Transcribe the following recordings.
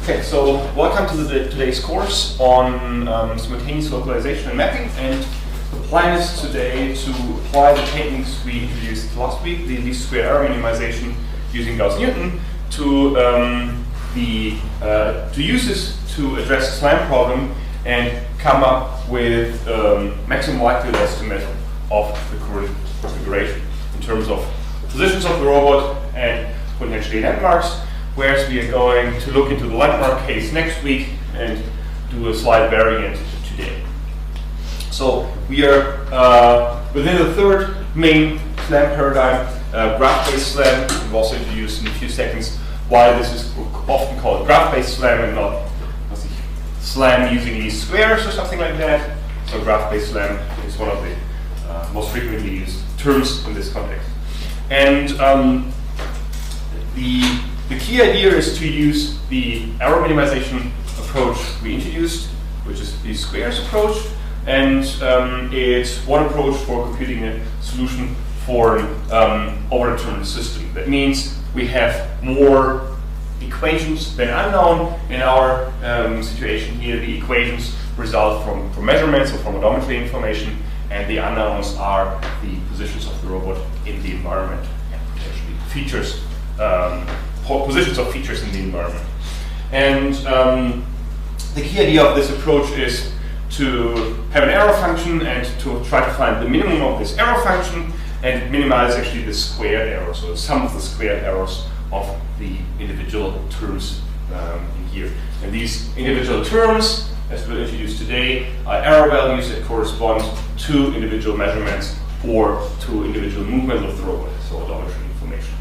Okay, so welcome to today's course on simultaneous localization and mapping. And the plan is today to apply the techniques we introduced last week, the least square error minimization using Gauss-Newton, to use this to address the SLAM problem and come up with maximum likelihood estimate of the current configuration in terms of positions of the robot and potentially landmarks. Whereas we are going to look into the landmark case next week and do a slight variant today. So we are within the third main SLAM paradigm, graph-based SLAM. We've also introduced in a few seconds why this is often called graph-based SLAM and not SLAM using least squares or something like that. So graph-based SLAM is one of the most frequently used terms in this context. And the key idea is to use the error minimization approach we introduced, which is the squares approach, and it's one approach for computing a solution for an overdetermined system. That means we have more equations than unknown. In our situation here, the equations result from measurements or from odometry information, and the unknowns are the positions of the robot in the environment and potentially features. Positions of features in the environment. And the key idea of this approach is to have an error function and to try to find the minimum of this error function and minimize actually the squared error, so the sum of the squared errors of the individual terms in here. And these individual terms, as we'll introduce today, are error values that correspond to individual measurements or to individual movement of the robot, so odometry information.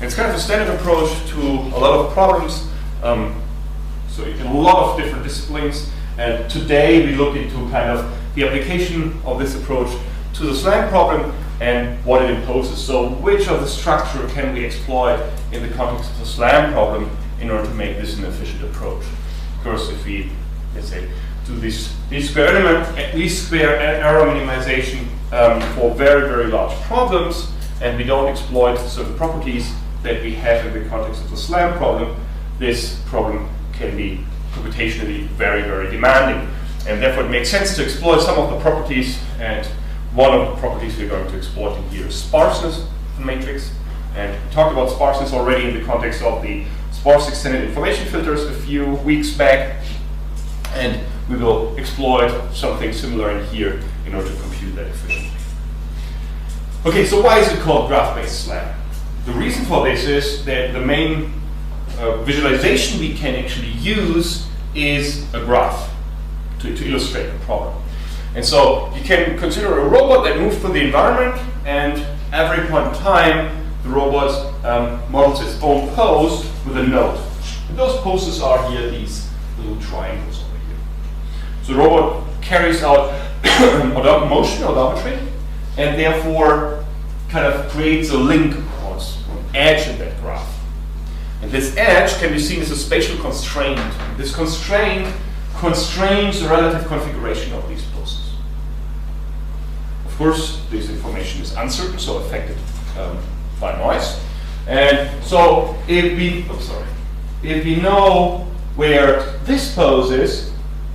It's kind of a standard approach to a lot of problems, so in a lot of different disciplines. And today we look into kind of the application of this approach to the SLAM problem and what it imposes. So which of the structure can we exploit in the context of the SLAM problem in order to make this an efficient approach? Of course, if we, let's say, do this least square error minimization for very, very large problems, and we don't exploit certain properties that we have in the context of the SLAM problem, this problem can be computationally very, very demanding. And therefore it makes sense to exploit some of the properties, and one of the properties we're going to exploit in here is sparseness of the matrix. And we talked about sparseness already in the context of the sparse extended information filters a few weeks back, and we will exploit something similar in here in order to compute that efficiently. Okay, so why is it called graph-based SLAM? The reason for this is that the main visualization we can actually use is a graph to illustrate the problem. And so you can consider a robot that moves through the environment, and every point in time the robot models its own pose with a node. And those poses are here, these little triangles over here. So the robot carries out motion odometry, and therefore kind of creates a link, or an edge in that graph. And this edge can be seen as a spatial constraint. This constraint constrains the relative configuration of these poses. Of course, this information is uncertain, so affected by noise. And so if we know where this pose is,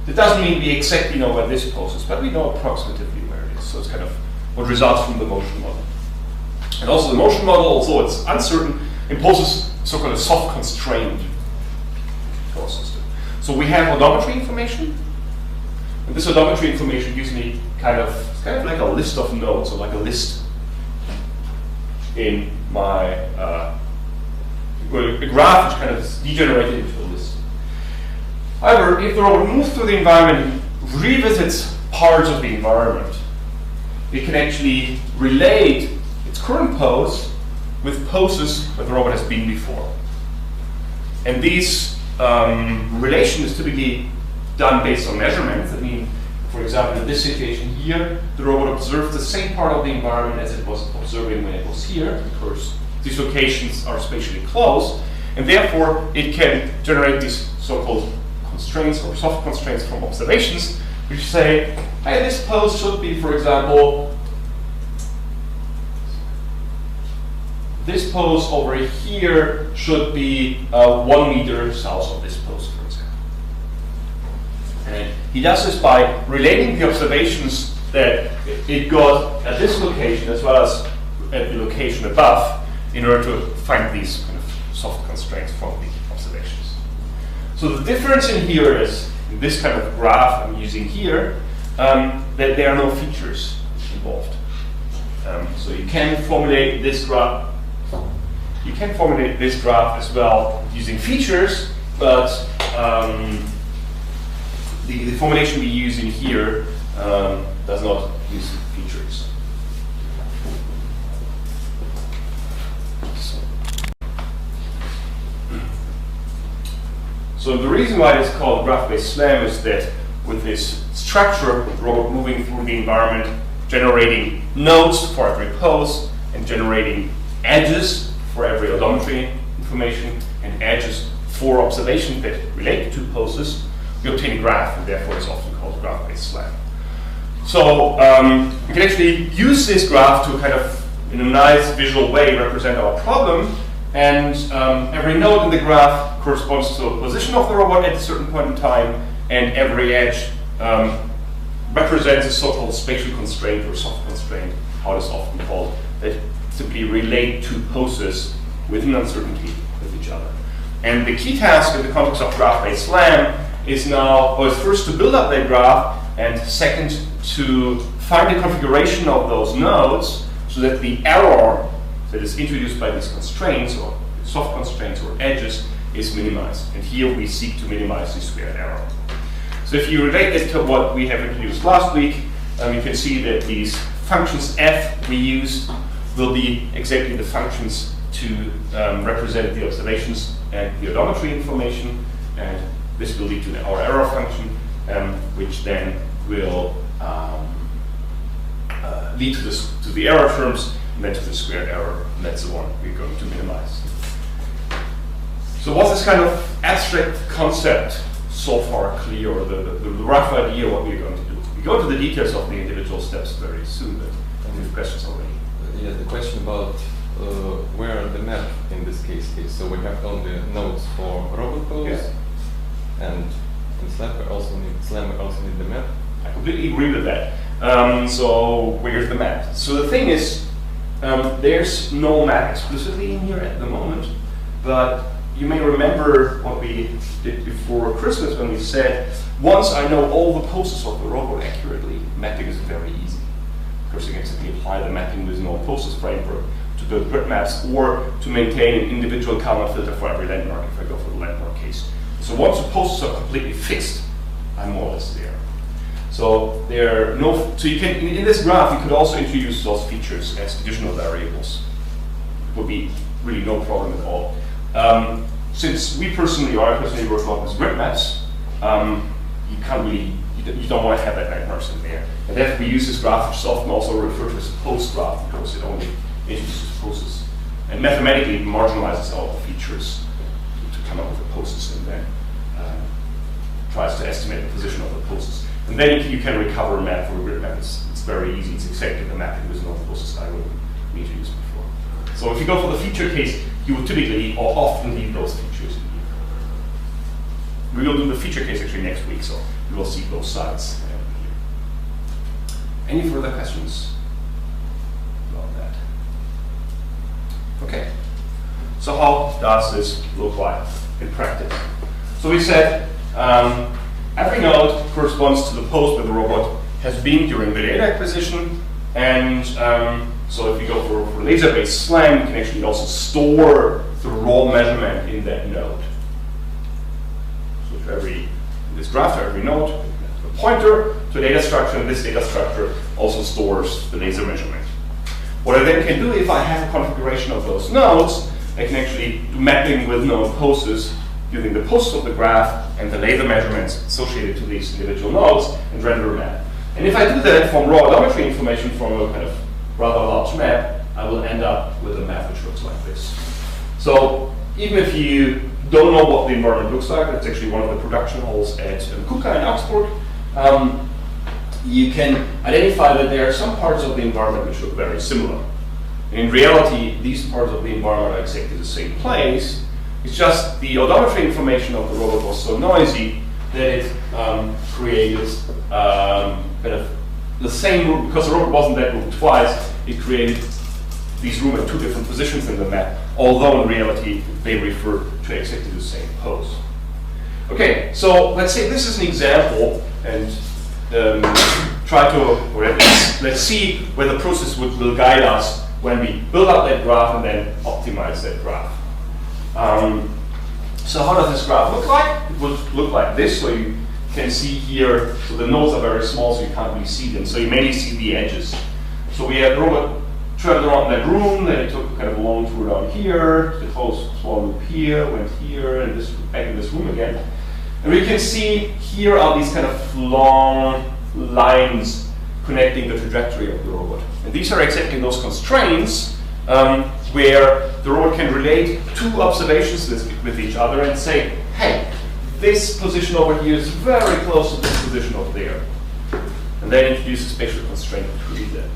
it doesn't mean we exactly know where this pose is, but we know approximately where it is. So it's kind of what results from the motion model. And also the motion model, although it's uncertain, imposes so-called a soft constraint to our system. So we have odometry information, and this odometry information gives me it's kind of like a list of nodes, or like a list in my a graph which kind of is degenerated into a list. However, if the robot moves through the environment and revisits parts of the environment, it can actually relate its current pose with poses where the robot has been before. And these relation is typically done based on measurements. I mean, for example, in this situation here, the robot observes the same part of the environment as it was observing when it was here, because these locations are spatially close, and therefore it can generate these so-called constraints or soft constraints from observations, which say, hey, this pose should be, for example, this pose over here should be 1 meter south of this pose, for example. He does this by relating the observations that it got at this location as well as at the location above in order to find these kind of soft constraints from the observations. So the difference in here is, in this kind of graph I'm using here, that there are no features involved. So you can formulate this graph. You can formulate this graph as well using features, but the formulation we use in here does not use features. So the reason why it's called graph-based SLAM is that with this structure, the robot moving through the environment, generating nodes for every pose, and generating edges for every odometry information, and edges for observation that relate to poses, we obtain a graph, and therefore it's often called graph-based SLAM. So we can actually use this graph to kind of, in a nice visual way, represent our problem. And every node in the graph corresponds to a position of the robot at a certain point in time, and every edge represents a so-called spatial constraint or soft constraint, how it is often called, that simply relate to poses with an uncertainty with each other. And the key task in the context of graph-based SLAM is now, well, first to build up that graph, and second to find the configuration of those nodes so that the error that is introduced by these constraints or soft constraints or edges is minimized. And here we seek to minimize the squared error. So if you relate this to what we have introduced last week, you can see that these functions f we used will be exactly the functions to represent the observations and the odometry information, and this will lead to our error function, which then will lead to the error terms, and then to the squared error, and that's the one we're going to minimize. So was this kind of abstract concept so far clear, or the rough idea what we're going to do? We go to the details of the individual steps very soon, but I have questions already. Yeah, the question about where the map in this case is. So we have only nodes for robot pose, yeah. And in SLAM we also need the map. I completely agree with that. So where's the map? So the thing is, there's no map explicitly in here at the moment, but you may remember what we did before Christmas when we said, once I know all the poses of the robot accurately, mapping is very easy. Of course, you can simply apply the mapping with no poses framework to build grid maps or to maintain an individual Kalman filter for every landmark if I go for the landmark case. So once the poses are completely fixed, I'm more or less there. So there are no. So you can in this graph you could also introduce those features as additional variables. It would be really no problem at all. Since I personally work a lot with grid maps, you can't really, you don't want to have that landmarks in there. And therefore we use this graph, which is often also referred to as a pose graph, because it only introduces poses and mathematically marginalizes all the features to come up with the poses, and then tries to estimate the position of the poses. And then you can recover a map from a grid map. It's very easy. It's exactly the mapping with no poses I would need to use before. So if you go for the feature case, you will typically or often leave those features in here. We will do the feature case actually next week, so you will see both sides here. Any further questions about that? Okay. So how does this look like in practice? So we said every node corresponds to the pose where the robot has been during the data acquisition, and so if you go for laser-based SLAM, you can actually also store the raw measurement in that node. So to in this graph, to every node, a pointer to a data structure, and this data structure also stores the laser measurement. What I then can do, if I have a configuration of those nodes, I can actually do mapping with node poses using the poses of the graph and the laser measurements associated to these individual nodes and render a map. And if I do that from raw odometry information from a kind of rather large map, I will end up with a map which looks like this. So even if you don't know what the environment looks like, that's actually one of the production halls at KUKA in Augsburg, you can identify that there are some parts of the environment which look very similar. In reality, these parts of the environment are exactly the same place. It's just the odometry information of the robot was so noisy that that it created kind of the same room, because the robot wasn't that room twice, it created these rooms at two different positions in the map, although in reality they refer to exactly the same pose. Okay, so let's say this is an example, and try to, or let's see where the process will guide us when we build up that graph and then optimize that graph. So how does this graph look like? It would look like this. So you can see here, so the nodes are very small, so you can't really see them. So you mainly see the edges. So we had the robot traveled around that room, then it took kind of a long tour down here, the closed small loop here, went here, and this back in this room again. And we can see here are these kind of long lines connecting the trajectory of the robot. And these are exactly those constraints where the robot can relate two observations with each other and say, hey, this position over here is very close to this position over there. And then introduce a spatial constraint between them.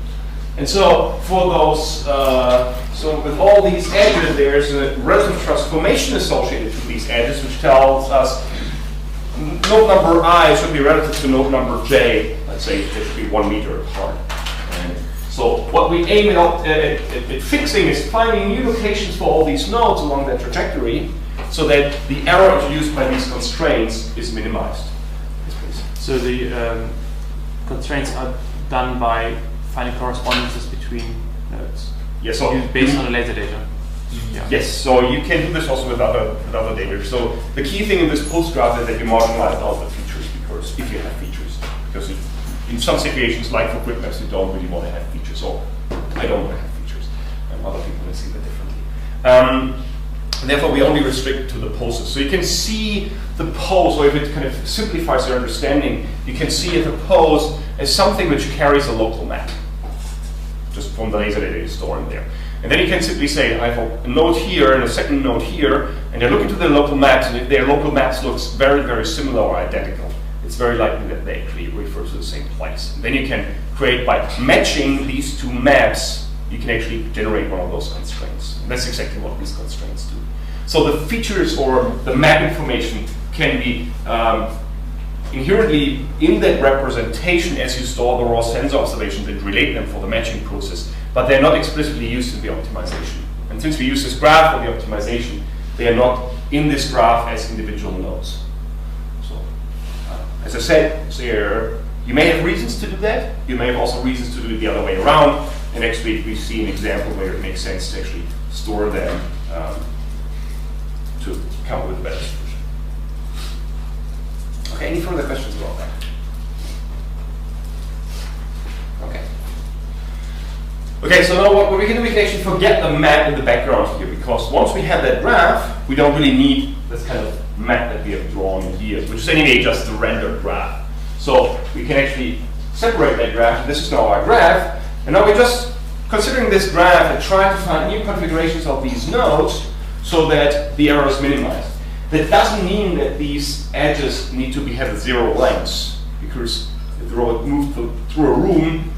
And so for those, so with all these edges, there's a relative transformation associated to these edges, which tells us node number I should be relative to node number j. Let's say it should be 1 meter apart. And so what we aim at fixing is finding new locations for all these nodes along that trajectory, so that the error introduced by these constraints is minimized. Yes, please. So the constraints are done by finding correspondences between nodes. Yes, so based on the laser data. Yeah. Yes, so you can do this also with other data. So the key thing in this post graph is that you marginalize all the features, because if you have features, because in some situations, like for quick maps, you don't really want to have features, or I don't want to have features, and other people may see that differently. Therefore, we only restrict to the poses. So you can see the pose, or if it kind of simplifies your understanding, you can see the pose as something which carries a local map, just from the laser data you store in there. And then you can simply say, I have a node here and a second node here, and they look into their local maps, and if their local maps looks very, very similar or identical, it's very likely that they actually refer to the same place. And then you can create, by matching these two maps, you can actually generate one of those constraints. And that's exactly what these constraints do. So the features or the map information can be inherently in that representation as you store the raw sensor observations and relate them for the matching process, but they're not explicitly used in the optimization. And since we use this graph for the optimization, they are not in this graph as individual nodes. So, as I said, you may have reasons to do that. You may have also reasons to do it the other way around. And next week we see an example where it makes sense to actually store them to come up with a better solution. Okay, any further questions about that? Okay. Okay, so now what we can do, we can actually forget the map in the background here, because once we have that graph, we don't really need this kind of map that we have drawn in here, which is anyway just the rendered graph. So we can actually separate that graph. This is now our graph, and now we're just considering this graph and trying to find new configurations of these nodes so that the error is minimized. That doesn't mean that these edges need to have 0 lengths, because if the robot moved through a room,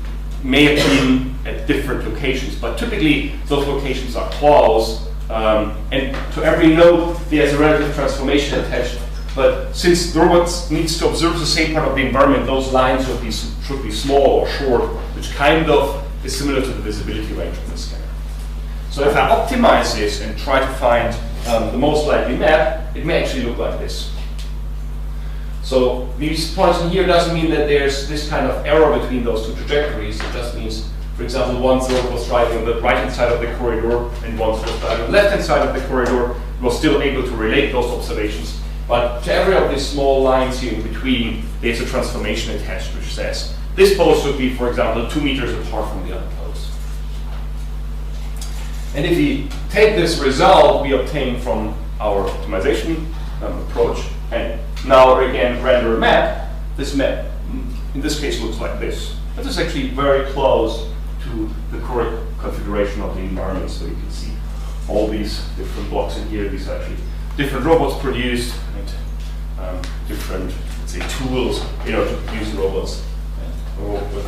may have been at different locations, but typically those locations are close, and to every node there's a relative transformation attached. But since the robot needs to observe the same part of the environment, those lines should be small or short, which kind of is similar to the visibility range of the scanner. So if I optimize this and try to find the most likely map, it may actually look like this. So these points in here doesn't mean that there's this kind of error between those two trajectories. It just means, for example, one node was driving on the right-hand side of the corridor and one was driving on the left-hand side of the corridor. We were still able to relate those observations. But to every of these small lines here in between, there's a transformation attached which says this pose should be, for example, 2 meters apart from the other pose. And if we take this result we obtain from our optimization approach and now again render a map, this map in this case looks like this. This is actually very close to the correct configuration of the environment, so you can see all these different blocks in here. These are actually different robots produced and different, let's say, tools to produce robots.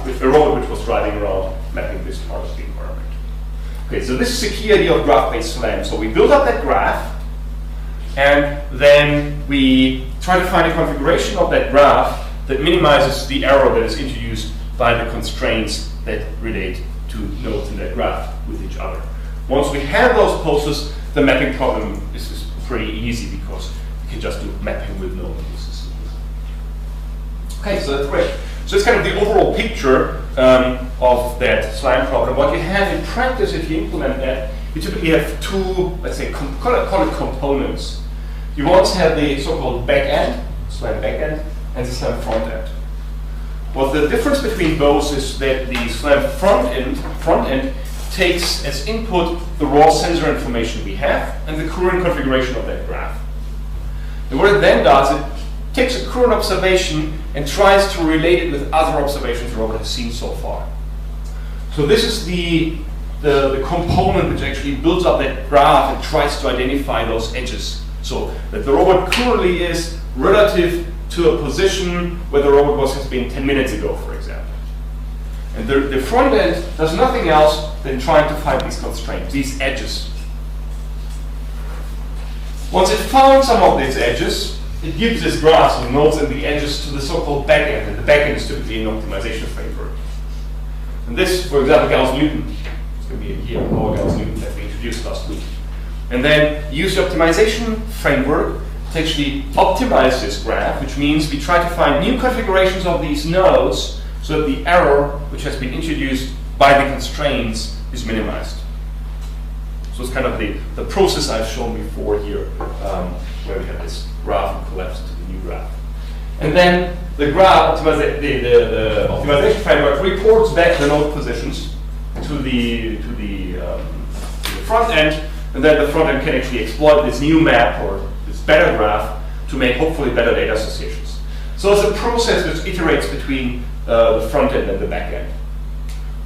With a robot which was driving around mapping this part of the environment. Okay, so this is the key idea of graph-based SLAM. So we build up that graph, and then we try to find a configuration of that graph that minimizes the error that is introduced by the constraints that relate to nodes in that graph with each other. Once we have those poses, the mapping problem is pretty easy because you can just do mapping with node poses. Okay, so that's great. So it's kind of the overall picture of that slime problem. What you have in practice, if you implement that, you typically have two, let's say, call it components. You once have the so-called back end, slime back end, and the slime front end. Well, the difference between those is that the slime front end takes as input the raw sensor information we have and the current configuration of that graph. And what it then does, it takes a current observation and tries to relate it with other observations the robot has seen so far. So this is the component which actually builds up that graph and tries to identify those edges. So that the robot currently is relative to a position where the robot has been 10 minutes ago, for example. And the front end does nothing else than trying to find these constraints, these edges. Once it found some of these edges, it gives this graph of nodes and the edges to the so-called backend, and the backend is typically an optimization framework. And this, for example, Gauss-Newton, it's going to be here, our Gauss-Newton that we introduced last week. And then use the optimization framework to actually optimize this graph, which means we try to find new configurations of these nodes so that the error which has been introduced by the constraints is minimized. So it's kind of the process I've shown before here, where we have this graph and collapse into the new graph. And then the graph, the optimization framework reports back the node positions to the front end, and then the front end can actually exploit this new map or this better graph to make hopefully better data associations. So it's a process which iterates between the front end and the back end.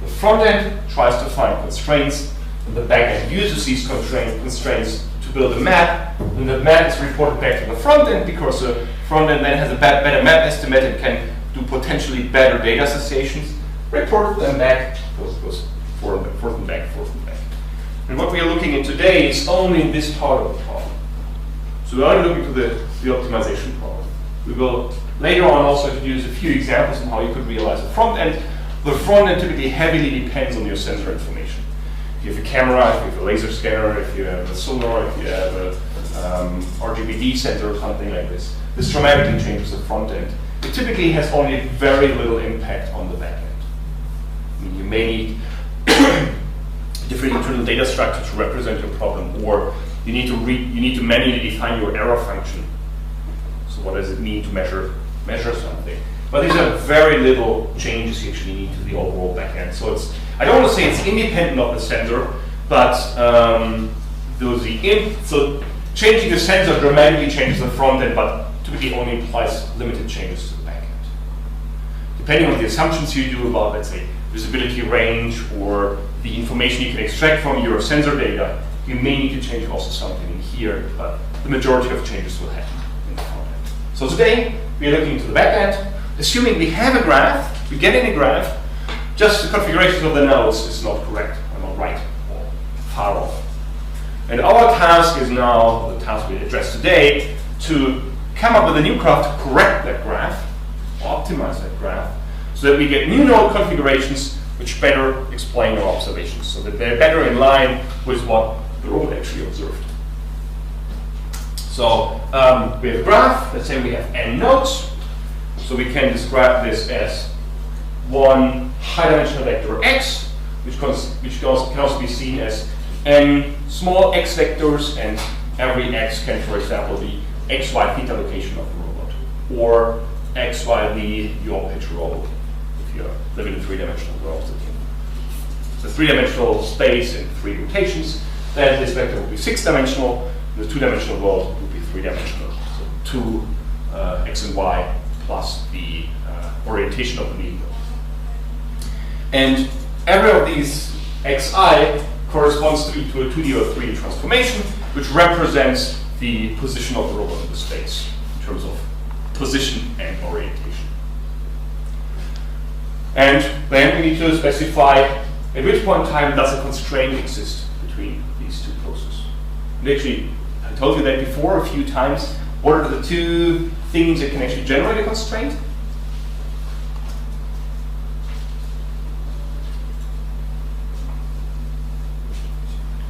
The front end tries to find constraints, and the back end uses these constraints to build a map, and the map is reported back to the front end because the front end then has a better map estimate and can do potentially better data associations, report them back, goes forth and back. And what we are looking at today is only this part of the problem. So we are only looking to the optimization problem. We will later on also introduce a few examples on how you could realize the front end. The front end typically heavily depends on your sensor information. If you have a camera, if you have a laser scanner, if you have a sonar, if you have a RGBD sensor or something like this dramatically changes the front end. It typically has only very little impact on the back end. I mean, you may need different internal data structure to represent your problem, or you need to manually define your error function. So what does it mean to measure something? But these are very little changes you actually need to the overall backend. So I don't want to say it's independent of the sensor, but so changing the sensor dramatically changes the front end, but typically only implies limited changes to the backend. Depending on the assumptions you do about, let's say, visibility range or the information you can extract from your sensor data, you may need to change also something in here, but the majority of changes will happen in the front end. So today, we are looking into the back end. Assuming we have a graph, we get in a graph, just the configuration of the nodes is not correct, or not right, or far off. And our task is now, the task we address today, to come up with a new graph to correct that graph, or optimize that graph, so that we get new node configurations which better explain our observations, so that they're better in line with what the robot actually observed. So we have a graph, let's say we have n nodes, so we can describe this as one high-dimensional vector x, which can also be seen as n small x vectors, and every x can, for example, be x, y, theta location of the robot, or x, y, v, yaw pitch roll, if you're living in a three-dimensional world. It's a three-dimensional space in three rotations. Then this vector will be six-dimensional. The two-dimensional world will be three-dimensional. So 2 x and y plus the orientation of the median. And every of these xi corresponds to a 2D or 3D transformation, which represents the position of the robot in the space in terms of position and orientation. And then we need to specify at which point in time does a constraint exist between these two poses. And actually, I told you that before a few times. What are the two things that can actually generate a constraint?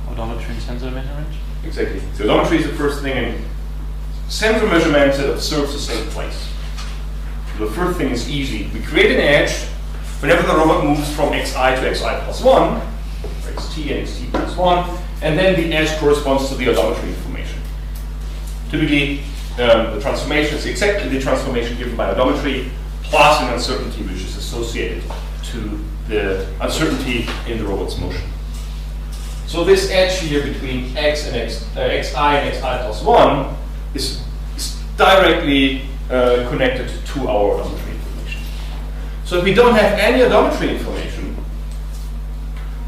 Odometry and sensor measurement? Exactly. So odometry is the first thing, and sensor measurements that observes the same place. So the first thing is easy. We create an edge whenever the robot moves from xi to xi plus 1, or xt and xt plus 1, and then the edge corresponds to the odometry information. Typically, the transformation is exactly the transformation given by odometry plus an uncertainty which is associated to the uncertainty in the robot's motion. So this edge here between x and xi and xi plus 1 is directly connected to our odometry information. So if we don't have any odometry information,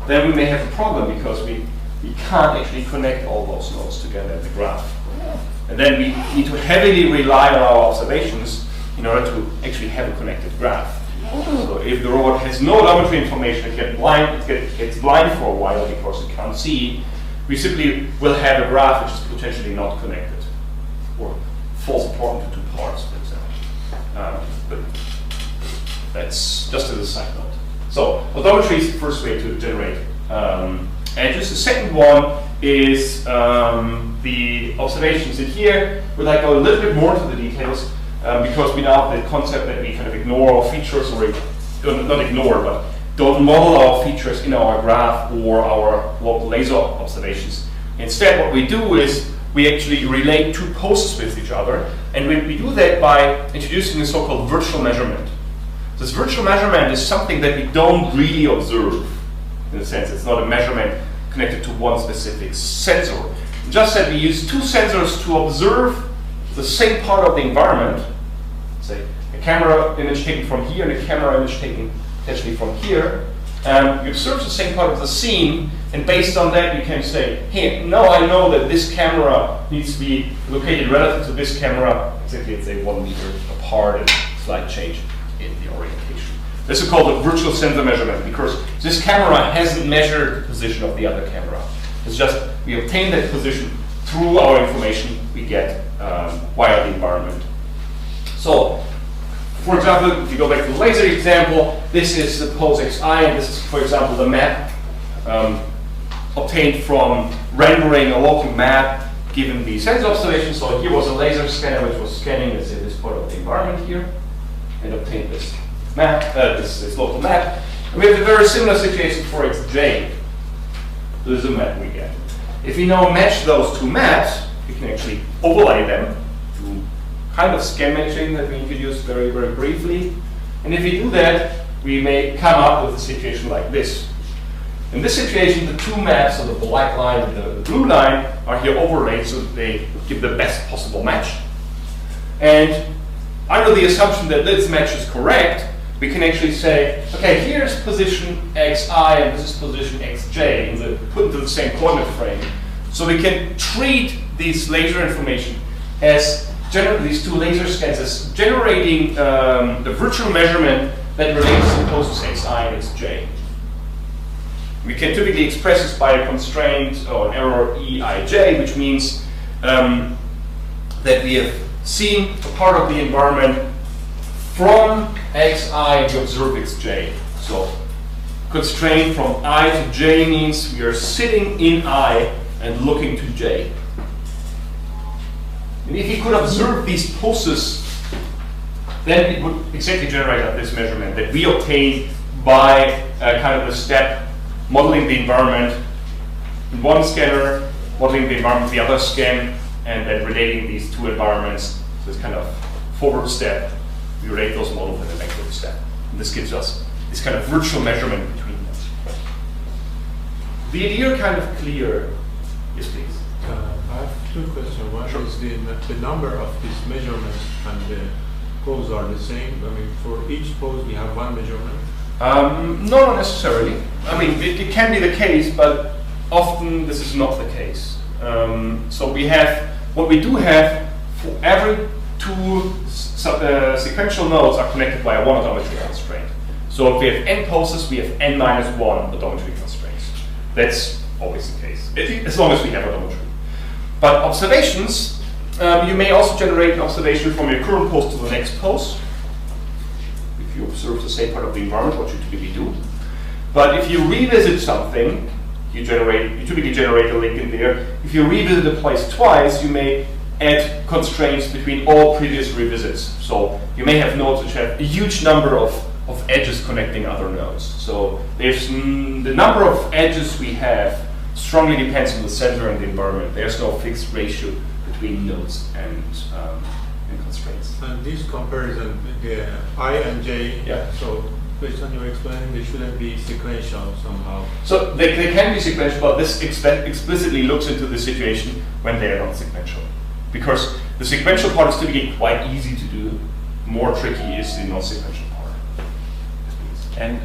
then we may have a problem because we can't actually connect all those nodes together in the graph. And then we need to heavily rely on our observations in order to actually have a connected graph. So if the robot has no odometry information, it gets blind for a while because it can't see, we simply will have a graph which is potentially not connected or falls apart into two parts, for example. But that's just as a side note. So odometry is the first way to generate edges. The second one is the observations. And here we'd like to go a little bit more into the details because we now have the concept that we kind of ignore our features, or not ignore, but don't model our features in our graph or our local laser observations. Instead, what we do is we actually relate two poses with each other, and we do that by introducing a so-called virtual measurement. This virtual measurement is something that we don't really observe. In a sense, it's not a measurement connected to one specific sensor. Just that we use two sensors to observe the same part of the environment. Say a camera image taken from here and a camera image taken potentially from here. We observe the same part of the scene, and based on that, we can say, hey, now I know that this camera needs to be located relative to this camera, exactly, let's say 1 meter apart, and slight change in the orientation. This is called a virtual sensor measurement because this camera hasn't measured the position of the other camera. It's just we obtain that position through our information we get via the environment. So, for example, if you go back to the laser example, this is the pose xi, and this is, for example, the map obtained from rendering a local map given the sensor observation. So here was a laser scanner which was scanning, let's say, this part of the environment here, and obtained this map, this local map. And we have a very similar situation for xj. This is a map we get. If we now match those two maps, we can actually overlay them through kind of scan matching that we introduced very, very briefly. And if we do that, we may come up with a situation like this. In this situation, the two maps, so the black line and the blue line, are here overlaid so that they give the best possible match. And under the assumption that this match is correct, we can actually say, okay, here's position xi and this is position xj, put into the same coordinate frame. So we can treat this laser information as these two laser scans as generating the virtual measurement that relates to poses xi and xj. We can typically express this by a constraint or an error eij, which means that we have seen a part of the environment from xi to observe xj. So constraint from I to j means we are sitting in I and looking to j. And if you could observe these poses, then it would exactly generate this measurement that we obtain by kind of a step modeling the environment in one scanner, modeling the environment in the other scan, and then relating these two environments. So it's kind of forward step. We relate those models in a backward step. And this gives us this kind of virtual measurement between them. The idea kind of clear. Yes, please. I have two questions. One Sure. is the number of these measurements and the pose are the same. I mean, for each pose we have one measurement. No, not necessarily. I mean, it can be the case, but often this is not the case. So we have, what we do have, for every two sequential nodes are connected by a one odometry constraint. So if we have n poses, we have n minus one odometry constraints. That's always the case, as long as we have odometry. But observations, you may also generate an observation from your current post to the next post. If you observe the same part of the environment, what you typically do. But if you revisit something, you typically generate a link in there. If you revisit a place twice, you may add constraints between all previous revisits. So you may have nodes which have a huge number of edges connecting other nodes. So there's the number of edges we have strongly depends on the sensor and the environment. There's no fixed ratio between nodes and constraints. And this comparison, the I and J, yeah. So based on your explaining, they shouldn't be sequential somehow. So they can be sequential, but this explicitly looks into the situation when they are not sequential. Because the sequential part is typically quite easy to do. More tricky is the non-sequential part. And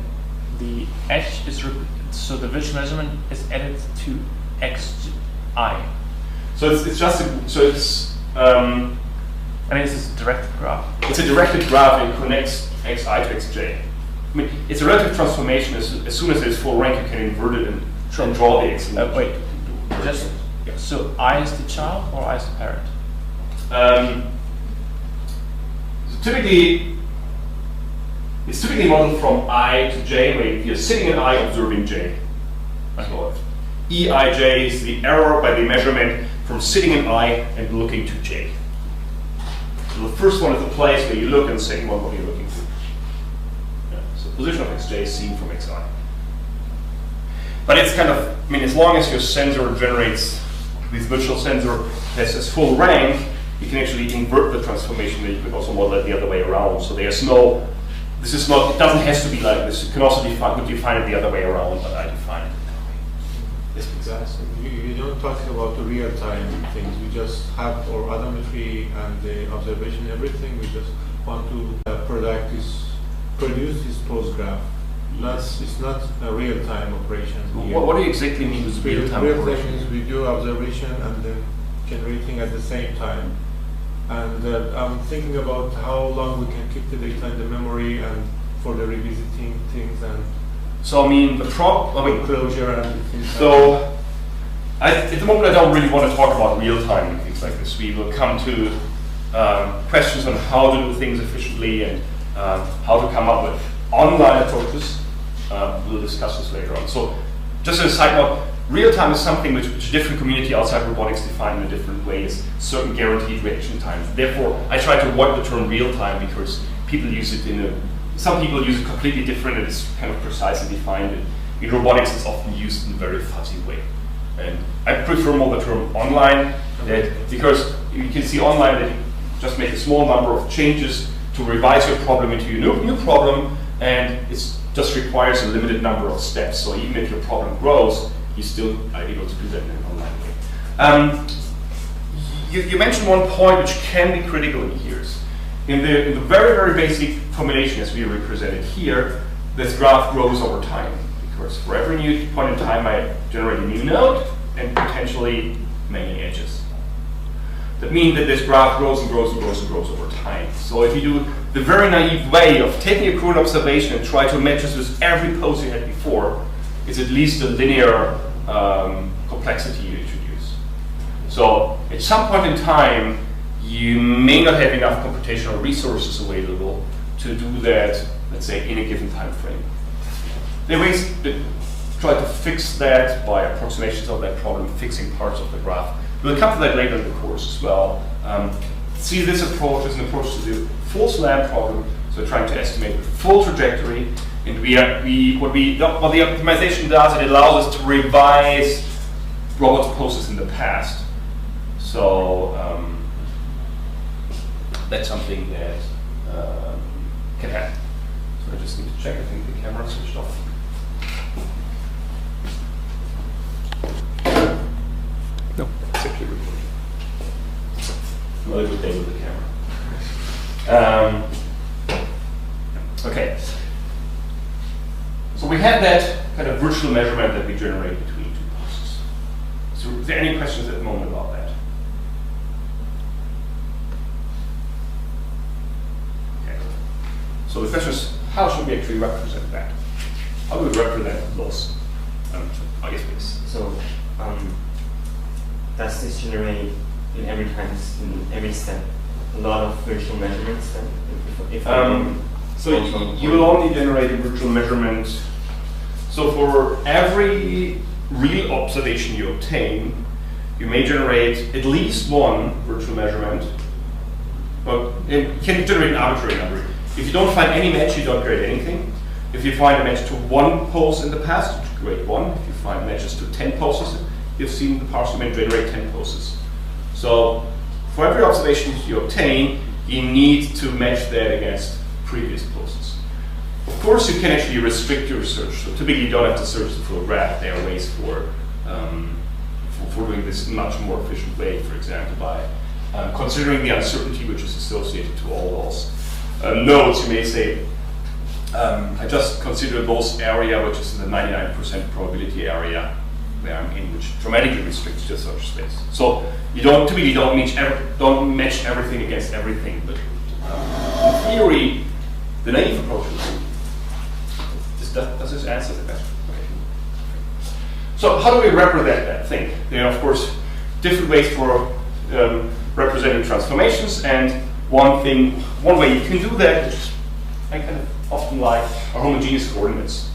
the edge is so the visual measurement is added to xi. So it's just I mean, it's a directed graph. It's a directed graph and it connects xi to xj. I mean, it's a relative transformation. As soon as there's full rank, you can invert it and draw the x. Wait, just so I is the child or I is the parent? So typically, it's typically modeled from I to j, where you're sitting in I observing j. So Eij is the error by the measurement from sitting in I and looking to j. So the first one is the place where you look, and the second one what you're looking to. Yeah, so position of xj is seen from xi. But it's kind of, I mean, as long as your sensor generates, this virtual sensor has full rank, you can actually invert the transformation, and you could also model it the other way around. So there's no, this is not, it doesn't have to be like this. You can also define it the other way around, but I define it that way. Yes, Exactly. You don't talk about the real-time things. We just have our odometry and the observation, everything. We just want to produce this pose graph. It's not a real-time operation. What do you exactly mean with real-time Real-time operation? means we do observation and then generating at the same time. And I'm thinking about how long we can keep the data in the memory and for the revisiting things and So I mean, closure and things. So at the moment I don't really want to talk about real-time and things like this. We will come to questions on how to do things efficiently and how to come up with online approaches. We'll discuss this later on. So just as a side note, real-time is something which a different community outside robotics define in a different ways, certain guaranteed reaction times. Therefore, I try to avoid the term real-time because people use it some people use it completely different and it's kind of precisely defined. In robotics, it's often used in a very fuzzy way. And I prefer more the term online, because you can see online that you just make a small number of changes to revise your problem into a new problem, and it just requires a limited number of steps. So even if your problem grows, you still are able to do that in an online way. You mentioned one point which can be critical in here. In the very, very basic formulation as we represented here, this graph grows over time. Because for every new point in time, I generate a new node and potentially many edges. That means that this graph grows and grows and grows and grows over time. So if you do the very naive way of taking a current observation and try to match this with every pose you had before, it's at least a linear complexity you introduce. So at some point in time, you may not have enough computational resources available to do that, let's say, in a given time frame. There are ways to try to fix that by approximations of that problem, fixing parts of the graph. We'll come to that later in the course as well. See this approach as an approach to the full SLAM problem, so trying to estimate the full trajectory. And what the optimization does, it allows us to revise robot poses in the past. So that's something that can happen. So I just need to check. I think the camera switched off. No, it's actually recording. Another good day with the camera. Okay. So we had that kind of virtual measurement that we generate between two poses. So is there any questions at the moment about that? Okay. So the question is, how should we actually represent that? How do we represent those? I guess please. So does this generate in every step a lot of virtual measurements? Then, if so you will only generate a virtual measurement. So for every real observation you obtain, you may generate at least one virtual measurement. But you can generate an arbitrary number. If you don't find any match, you don't create anything. If you find a match to one pose in the past, you create one. If you find matches to 10 poses, you've seen the parser may generate 10 poses. So for every observation you obtain, you need to match that against previous poses. Of course, you can actually restrict your search. So typically, you don't have to search the full graph. There are ways for doing this in a much more efficient way. For example, by considering the uncertainty which is associated to all those nodes, you may say, I just consider those area which is in the 99% probability area where I'm in, which dramatically restricts your search space. So you typically don't match everything against everything, but in theory, the naive approach is does this answer the question? Okay. So how do we represent that thing? There are, of course, different ways for representing transformations, and one way you can do that, which I kind of often like, are homogeneous coordinates.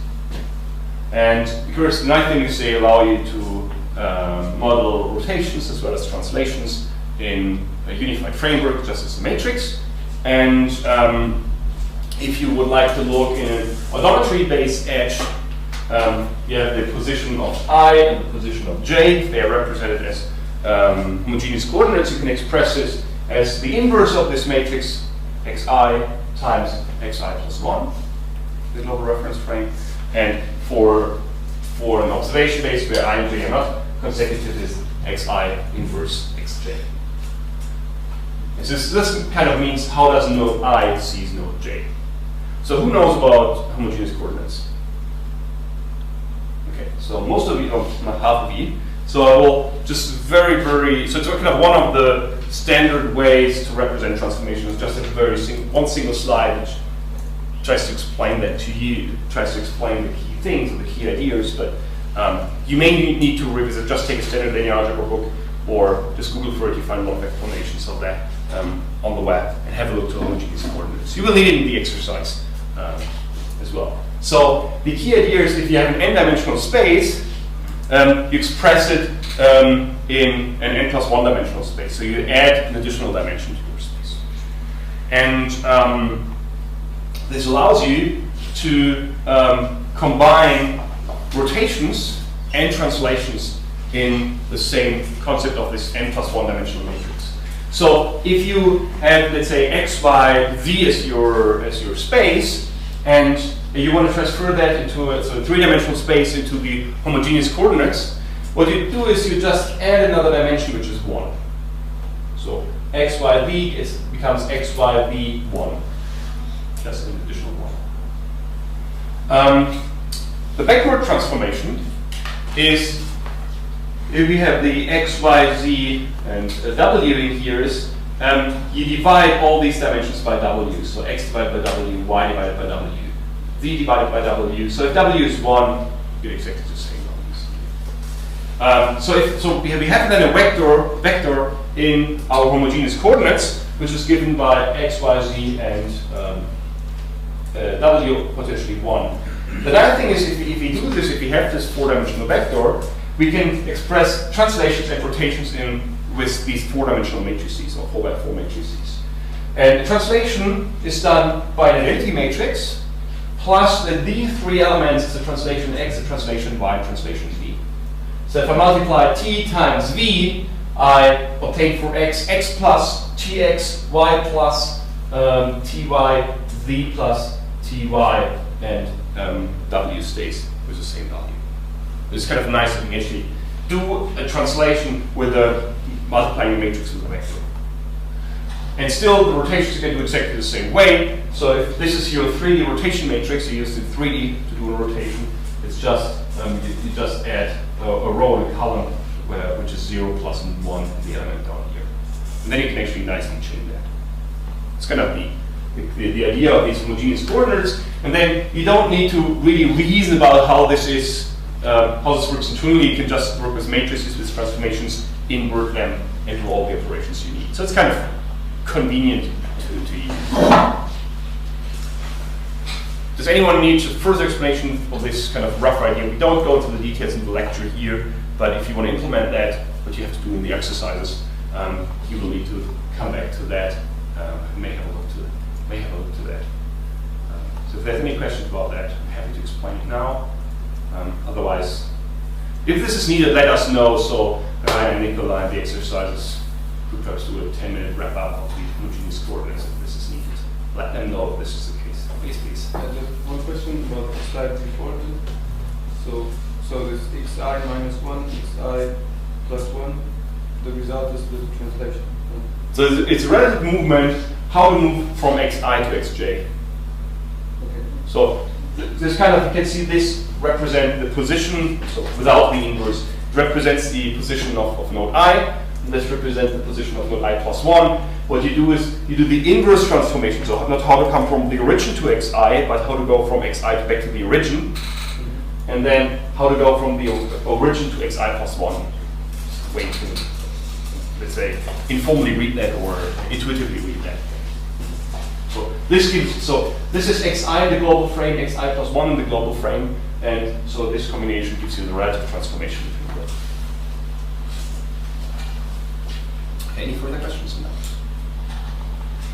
And because the nice thing is they allow you to model rotations as well as translations in a unified framework, just as a matrix. And if you would like to look in an odometry-based edge, you have the position of I and the position of j. They are represented as homogeneous coordinates. You can express it as the inverse of this matrix, xi times xi plus 1, the global reference frame. And for an observation base where I and j are not consecutive, is xi inverse xj. This kind of means how does node I sees node j. So who knows about homogeneous coordinates? Okay, so most of you, not half of you. So I will just so it's kind of one of the standard ways to represent transformations, just a one single slide which tries to explain that to you, tries to explain the key things or the key ideas, but you may need to revisit, just take a standard linear algebra book or just Google for it. You find a lot of explanations of that on the web, and have a look to homogeneous coordinates. You will need it in the exercise as well. So the key idea is if you have an n-dimensional space, you express it in an n plus 1 dimensional space. So you add an additional dimension to your space. And this allows you to combine rotations and translations in the same concept of this n plus 1 dimensional matrix. So if you have, let's say, x, y, z as your space, and you want to transfer that into a three-dimensional space into the homogeneous coordinates, what you do is you just add another dimension, which is 1. So x, y, v becomes x, y, v, 1. Just an additional 1. The backward transformation is, if we have the x, y, z, and w in here, is you divide all these dimensions by w. So x divided by w, y divided by w, z divided by w. So if w is 1, you get exactly the same values. So we have then a vector in our homogeneous coordinates, which is given by x, y, z, and w potentially 1. The nice thing is if we do this, if we have this 4-dimensional vector, we can express translations and rotations with these 4-dimensional matrices, or 4x4 matrices. And the translation is done by an identity matrix, plus these three elements is the translation x, the translation y, and translation v. So if I multiply t times v, I obtain for x plus tx, y plus ty, z plus ty, and w stays with the same value. It's kind of nice that we can actually do a translation with a multiplying matrix with a vector. And still, the rotations can do exactly the same way. So if this is your 3D rotation matrix, you use the 3D to do a rotation. It's just you just add a row and a column which is 0, plus, and 1, and the element down here. And then you can actually nicely chain that. It's kind of the idea of these homogeneous coordinates. And then you don't need to really reason about how this works internally. You can just work with matrices, with transformations, invert them and do all the operations you need. So it's kind of convenient to use. Does anyone need a further explanation of this kind of rough idea? We don't go into the details in the lecture here, but if you want to implement that, what you have to do in the exercises, you will need to come back to that. May have a look to that. So if there's any questions about that, I'm happy to explain it now. Otherwise, if this is needed, let us know. So Ryan and Nicola in the exercises could perhaps do a 10-minute wrap up of the homogeneous coordinates if this is needed. Let them know if this is the case. Please, please. Just one question about the slide before. So this xi minus 1, xi plus 1, the result is the translation. So it's a relative movement, how to move from xi to xj. Okay. So this kind of, you can see this represent the position, so without the inverse, represents the position of node I, and this represents the position of node I plus 1. What you do is you do the inverse transformation, so not how to come from the origin to xi, but how to go from xi back to the origin, and then how to go from the origin to xi plus 1. Way to, let's say, informally read that or intuitively read that. So this is xi in the global frame, xi plus 1 in the global frame, and so this combination gives you the relative transformation between both. Any further questions on that?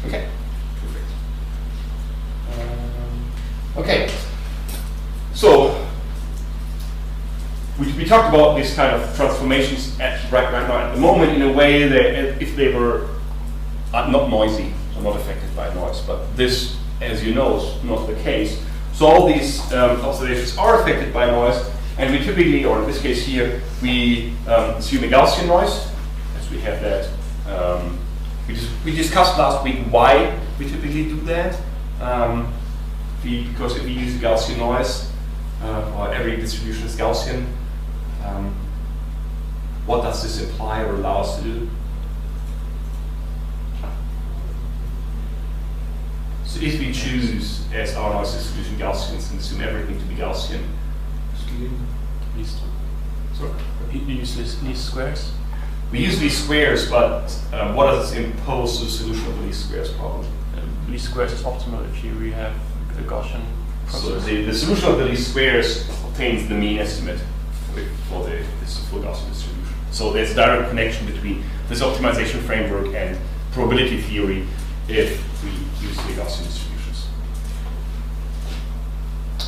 Okay, perfect. Okay, so we talked about these kind of transformations right now at the moment in a way that if they were not noisy, so not affected by noise, but this, as you know, is not the case. So all these observations are affected by noise, and we typically, or in this case here, we assume a Gaussian noise, as we have that. We discussed last week why we typically do that. Because if we use a Gaussian noise, or every distribution is Gaussian, what does this imply or allow us to do? So if we choose as our noise distribution Gaussians and assume everything to be Gaussian, sorry, you use least squares? we use least squares, but what does it impose to the solution of the least squares problem? Least squares is optimal if you really have a Gaussian process. So the solution of the least squares obtains the mean estimate for this full Gaussian distribution. So there's a direct connection between this optimization framework and probability theory if we use the Gaussian distributions.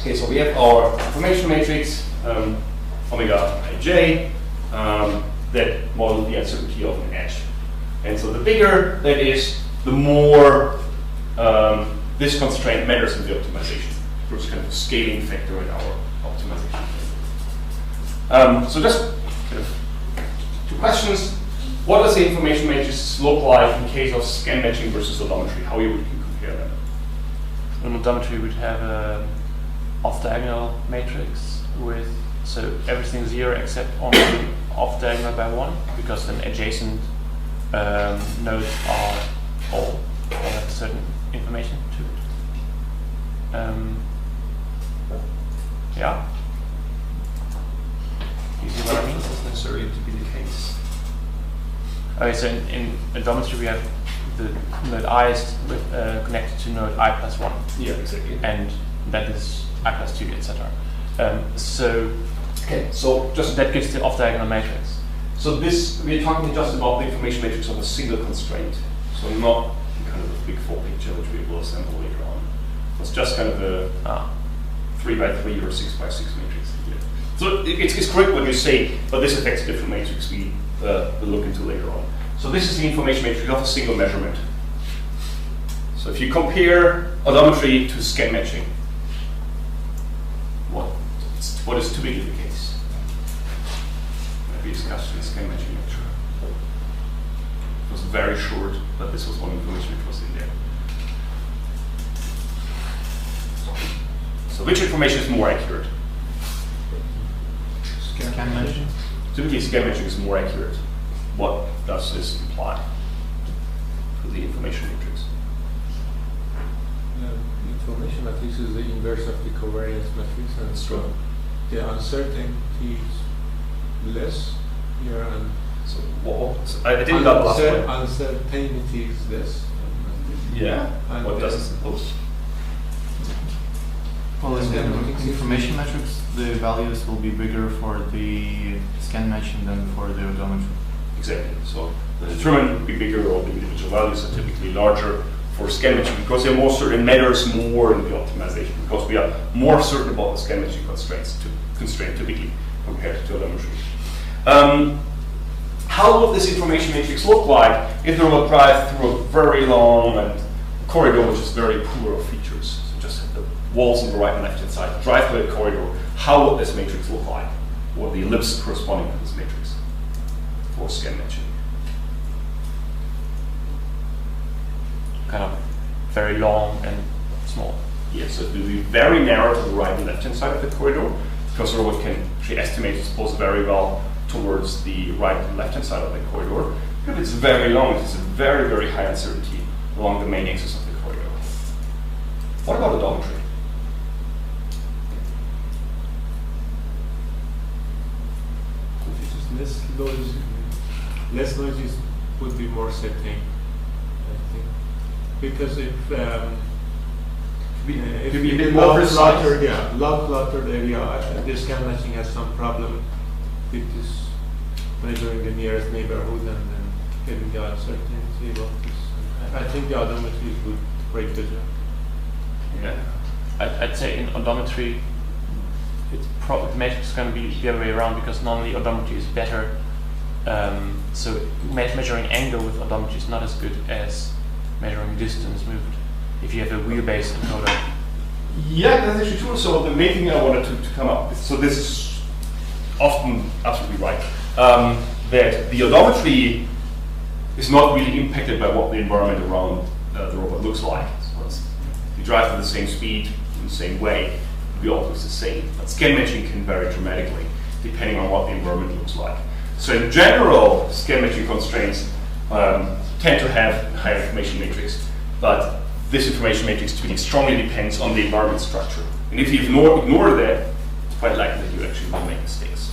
Okay, so we have our information matrix, omega ij, that models the uncertainty of an edge. And so the bigger that is, the more this constraint matters in the optimization. There's kind of a scaling factor in our optimization. So just kind of two questions. What does the information matrix look like in case of scan matching versus odometry? How you would compare them? In odometry, we'd have an off-diagonal matrix with so everything 0 except only off-diagonal by 1, because then adjacent nodes are all have certain information to it. Yeah. You see what I mean? It's not necessarily to be the case. Okay, so in odometry we have the node I is connected to node I plus 1. Yeah, exactly. And that is I plus 2, etc. Okay, so just that gives the off-diagonal matrix. so this we're talking just about the information matrix of a single constraint. So not kind of a big 4 picture which we will assemble later on. It's just kind of a 3x3 or 6x6 matrix. Yeah. So it's correct what you say, but this affects a different matrix we will look into later on. So this is the information matrix of a single measurement. So if you compare odometry to scan matching, what is typically the case? We discussed in the scan matching lecture. It was very short, but this was one information which was in there. So which information is more accurate? Scan matching. Typically, scan matching is more accurate. What does this imply for the information matrix? Information matrix is the inverse of the covariance matrix, and so the uncertainty is less here, and So, I didn't got the last one. Uncertainty is this. Yeah. And What does it suppose? Well, in the information metrics, the values will be bigger for the scan matching than for the odometry. Exactly. So the determinant would be bigger, or the individual values are typically larger for scan matching because they're more certain. It matters more in the optimization because we are more certain about the scan matching constraint typically compared to odometry. How would this information matrix look like if there were a drive through a very long and corridor which is very poor of features? So just have the walls on the right and left hand side, drive through a corridor. How would this matrix look like? Or the ellipse corresponding to this matrix for scan matching? Kind of very long and small. Yes, so it will be very narrow to the right and left hand side of the corridor because the robot can actually estimate its pulse very well towards the right and left hand side of the corridor. If it's very long, it's a very, very high uncertainty along the main axis of the corridor. What about odometry? If it is less noise would be more certain, I think, because if Be a if bit in more low precise. cluttered area, the scan matching has some problem with this measuring the nearest neighborhood and then getting the uncertainty about this. I think the odometry would break the job. Yeah. I'd say in odometry, the matrix is going to be the other way around because normally odometry is better. So measuring angle with odometry is not as good as measuring distance moved. If you have a wheelbase encoder. Yeah, that's actually true. So the main thing I wanted to come up with, so this is often absolutely right, that the odometry is not really impacted by what the environment around the robot looks like. So you drive at the same speed, in the same way, the output is the same. But scan matching can vary dramatically depending on what the environment looks like. So in general, scan matching constraints tend to have higher information matrix, but this information matrix typically strongly depends on the environment structure. And if you ignore that, it's quite likely that you actually will make mistakes.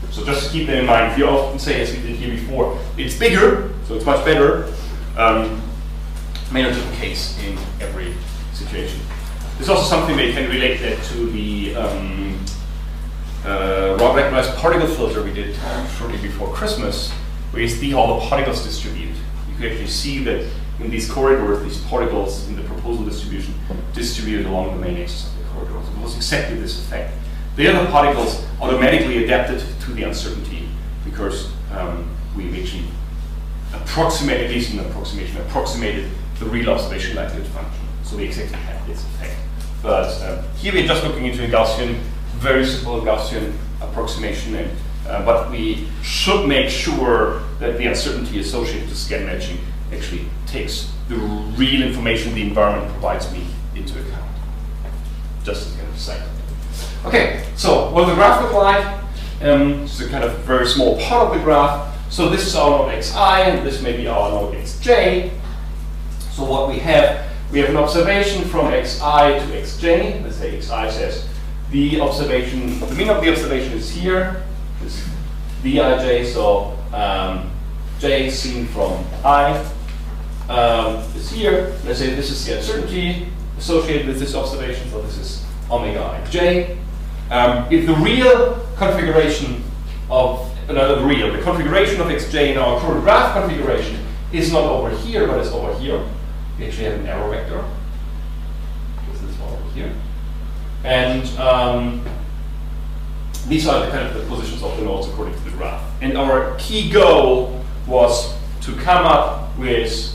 So just keep that in mind. If you often say, as we did here before, it's bigger, so it's much better, may not be the case in every situation. There's also something that can relate that to the raw recognized particle filter we did shortly before Christmas, where you see how the particles distribute. You can actually see that in these corridors, these particles in the proposal distribution distribute along the main axis of the corridor. So it was exactly this effect. The other particles automatically adapted to the uncertainty because we actually approximated, at least in the approximation, approximated the real observation likelihood function. So we exactly had this effect. But here we're just looking into a Gaussian, very simple Gaussian approximation, and but we should make sure that the uncertainty associated to scan matching actually takes the real information the environment provides me into account. Just as kind of side. Okay, so what does the graph look like? This is a kind of very small part of the graph. So this is our node xi, and this may be our node xj. So what we have an observation from xi to xj. Let's say xi says the observation, the mean of the observation is here, is vij, so j seen from I is here. Let's say this is the uncertainty associated with this observation, so this is omega ij. If the real configuration of the configuration of xj in our current graph configuration is not over here, but is over here, we actually have an arrow vector. This is over here, and these are the kind of the positions of the nodes according to the graph. And our key goal was to come up with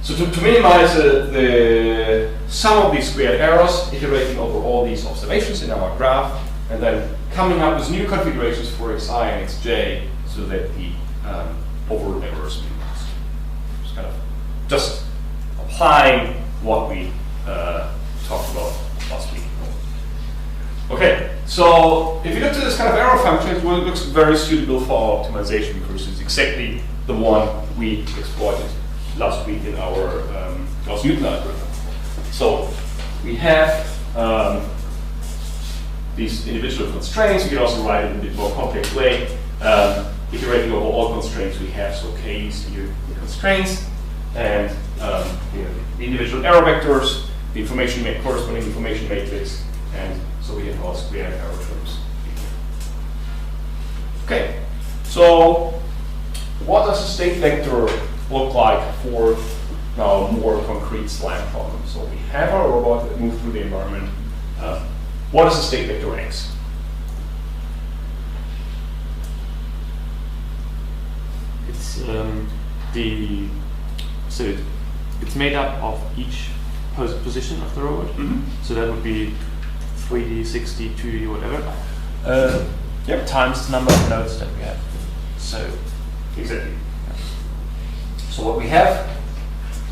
so to minimize the sum of these squared errors, iterating over all these observations in our graph, and then coming up with new configurations for xi and xj so that the over errors minimized. Just kind of just applying what we talked about last week. Okay, so if you look to this kind of error function, it looks very suitable for our optimization because it's exactly the one we exploited last week in our Gauss-Newton algorithm. So we have these individual constraints. You can also write it in a bit more complex way. Iterating over all constraints we have, so k is here the constraints, and the individual error vectors, the corresponding information matrix, and so we have all square error terms. Okay, so what does a state vector look like for now a more concrete SLAM problem? So we have our robot that moves through the environment. What is a state vector X? It's it's made up of each position of the robot. Mm-hmm. So that would be 3D, 6D, 2D, whatever. Yep. Times the number of nodes that we have. So Exactly. So what we have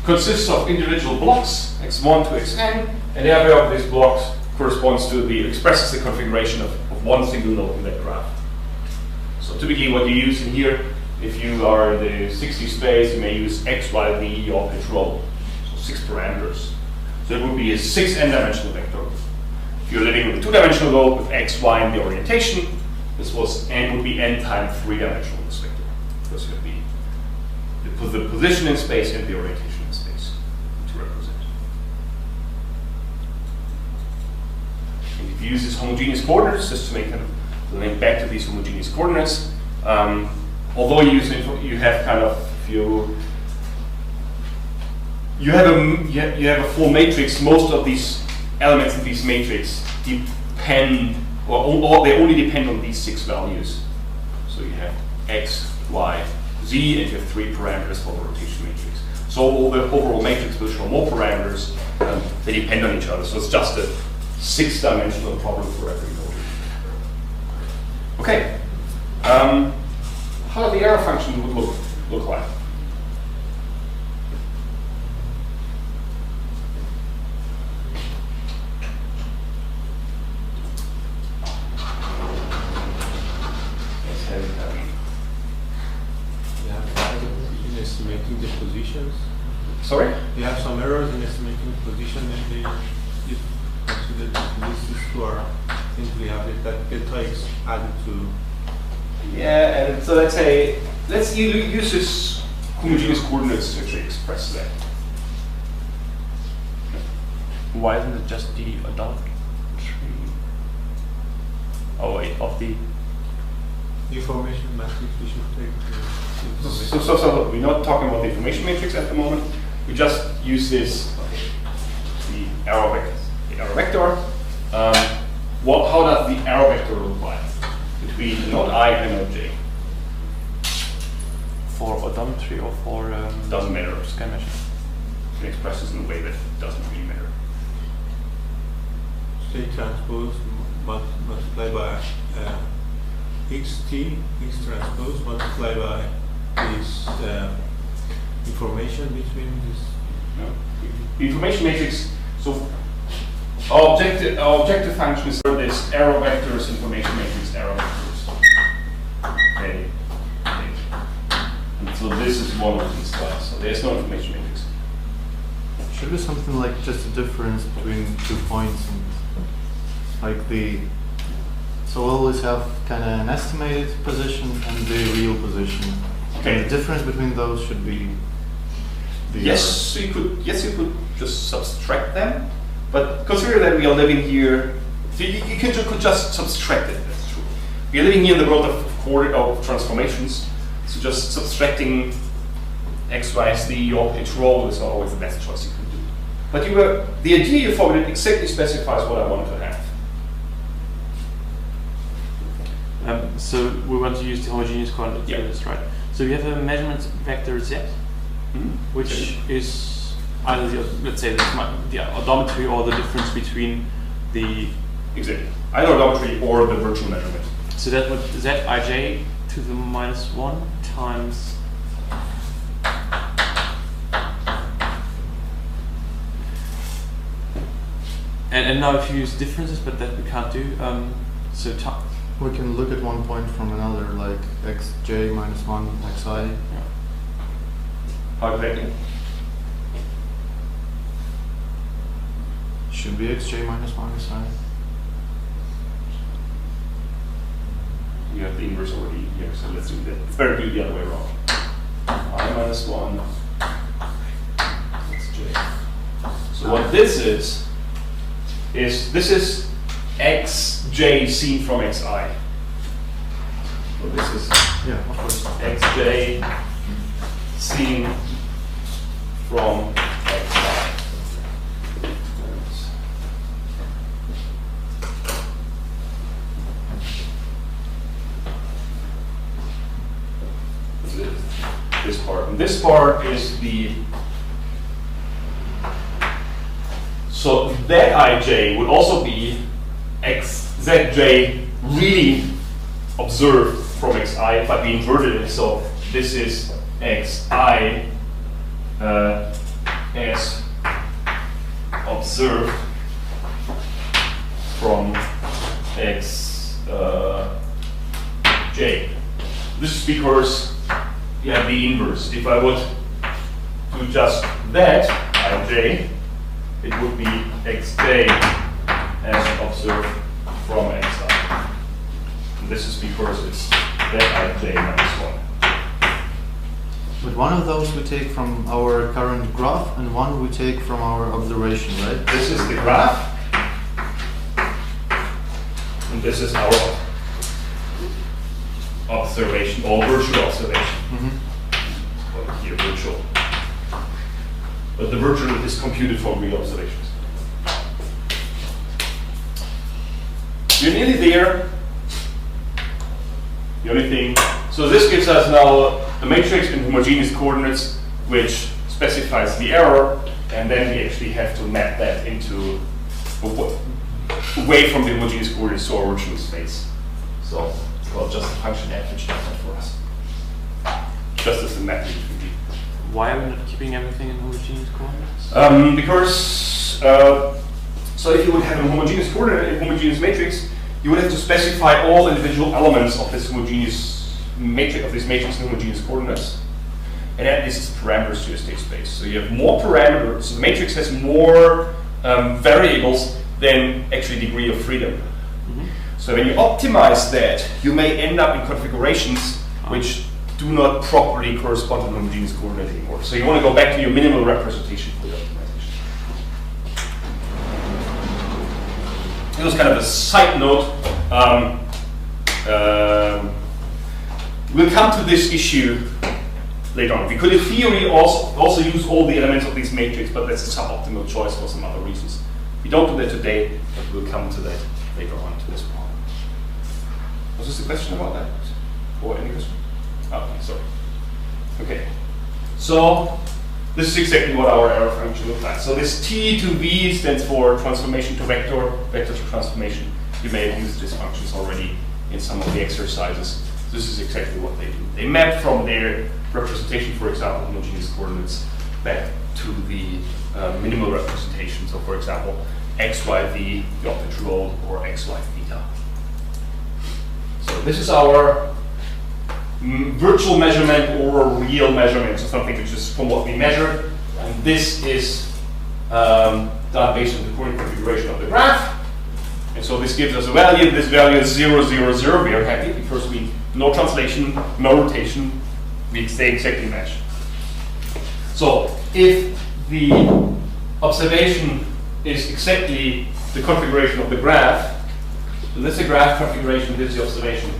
consists of individual blocks, x1 to xn, and every of these blocks expresses the configuration of one single node in that graph. So typically what you use in here, if you are in the 60 space, you may use x, y, z, your pitch roll. So 6 parameters. So it would be a 6 n-dimensional vector. If you're living with a 2-dimensional node with x, y, and the orientation, this would be n times 3-dimensional this vector. Because you have the position in space and the orientation in space to represent. And if you use these homogeneous coordinates, just to make kind of the link back to these homogeneous coordinates, although you have kind of you have a full matrix, most of these elements in this matrix depend, or they only depend on these 6 values. So you have x, y, z, and you have 3 parameters for the rotation matrix. So the overall matrix will show more parameters. They depend on each other. So it's just a 6-dimensional problem for every node. Okay. How the error function would look like? In estimating the positions. Sorry? You have some errors in estimating the position, and you consider these 2 are simply have that delta x added to. Yeah, and so let's use this homogeneous coordinates to actually express that. why isn't it just the odometry? Oh wait, of the information matrix we should take. So we're not talking about the information matrix at the moment. We just use this, the arrow vector. How does the arrow vector look like between node I and node j? for odometry or for Doesn't matter. scan measure. You can express this in a way that doesn't really matter. State transpose multiplied by xt, x transpose multiplied by this information between this. No. The information matrix, so our objective function is this arrow vectors, information matrix, arrow vectors. Okay. And so this is one of these guys. So there's no information matrix. Should be something like just a difference between 2 points and like so we'll always have kind of an estimated position and the real position. Okay. And the difference between those should be the Yes, so you could just subtract them, but consider that we are living here. So you could just subtract it. That's true. We are living here in the world of transformations. So just subtracting x, y, z, or pitch roll is not always the best choice you can do. But the idea you formulated exactly specifies what I want to have. So we want to use the homogeneous coordinate Yeah. for this, right? So we have a measurement vector z, which is either let's say the odometry or the difference between the. Exactly. Either odometry or the virtual measurement. So that would zij to the -1 times. And now if you use differences, but that we can't do. We can look at one point from another, like xj minus 1 xi. How exactly? Should be xj minus 1 xi. you have the inverse already here, so let's do that. It's better to do the other way around. I minus 1, that's j. So what this is this is xj seen from xi. So this is Yeah, of course. xj seen from xi. This part. And this part is the, so that ij would also be zj really observed from xi, but we inverted it. So this is xi as observed from xj. This is because you have the inverse. If I would do just that, ij, it would be xj as observed from xi. And this is because it's that ij minus 1. But one of those we take from our current graph and one we take from our observation, right? This is the graph, and this is our observation, or virtual observation. Well, here, virtual. But the virtual is computed from real observations. You're nearly there. The only thing, so this gives us now a matrix in homogeneous coordinates which specifies the error, and then we actually have to map that into away from the homogeneous coordinates to our original space. So, well, just a function f which does that for us. Just as a map between the. Why are we not keeping everything in homogeneous coordinates? Because so if you would have a homogeneous coordinate, a homogeneous matrix, you would have to specify all individual elements of this homogeneous matrix, of this matrix in homogeneous coordinates, and add these parameters to your state space. So you have more parameters. So the matrix has more variables than actually degree of freedom. So when you optimize that, you may end up in configurations which do not properly correspond to the homogeneous coordinate anymore. So you want to go back to your minimal representation for your optimization. It was kind of a side note. We'll come to this issue later on. We could, in theory, also use all the elements of this matrix, but that's a suboptimal choice for some other reasons. We don't do that today, but we'll come to that later on to this problem. Was this a question about that? Or any question? Oh, okay, sorry. Okay. So this is exactly what our error function looks like. So this T to V stands for transformation to vector, vector to transformation. You may have used these functions already in some of the exercises. This is exactly what they do. They map from their representation, for example, homogeneous coordinates, back to the minimal representation. So, for example, x, y, v, the optic roll, or x, y, theta. So this is our virtual measurement or real measurement, so something which is from what we measured. And this is done based on the current configuration of the graph. And so this gives us a value. This value is 0, 0, 0. We are happy because we no translation, no rotation. We stay exactly matched. So if the observation is exactly the configuration of the graph, so this is the graph configuration, this is the observation.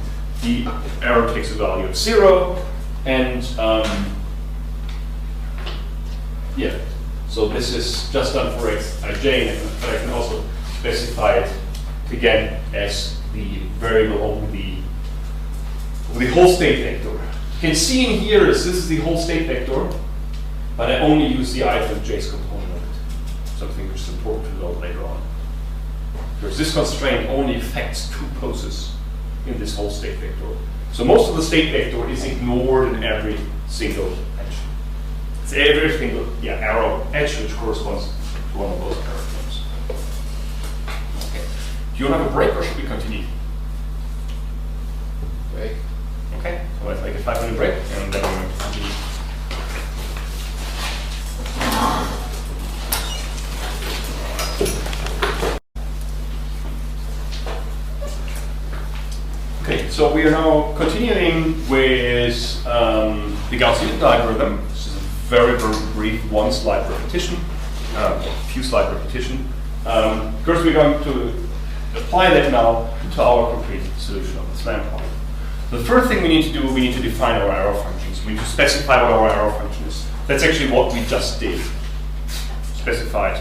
The error takes a value of 0, and yeah. So this is just done for xij, but I can also specify it again as the variable over the whole state vector. You can see in here is this is the whole state vector, but I only use the ith and jth component of it. Something which is important to note later on. Because this constraint only affects 2 poses in this whole state vector. So most of the state vector is ignored in every single edge. It's every single arrow edge which corresponds to one of those arrow terms. Okay. Do you want to have a break or should we continue? Break. Okay, so let's make a 5-minute break and then we're going to continue. Okay, so we we are now continuing with the Gaussian algorithm. This is a very, very brief one-slide repetition, few slide repetition. Of course, we're going to apply that now to our concrete solution of this land problem. The first thing we need to do, we need to define our error functions. We need to specify what our error function is. That's actually what we just did. Specified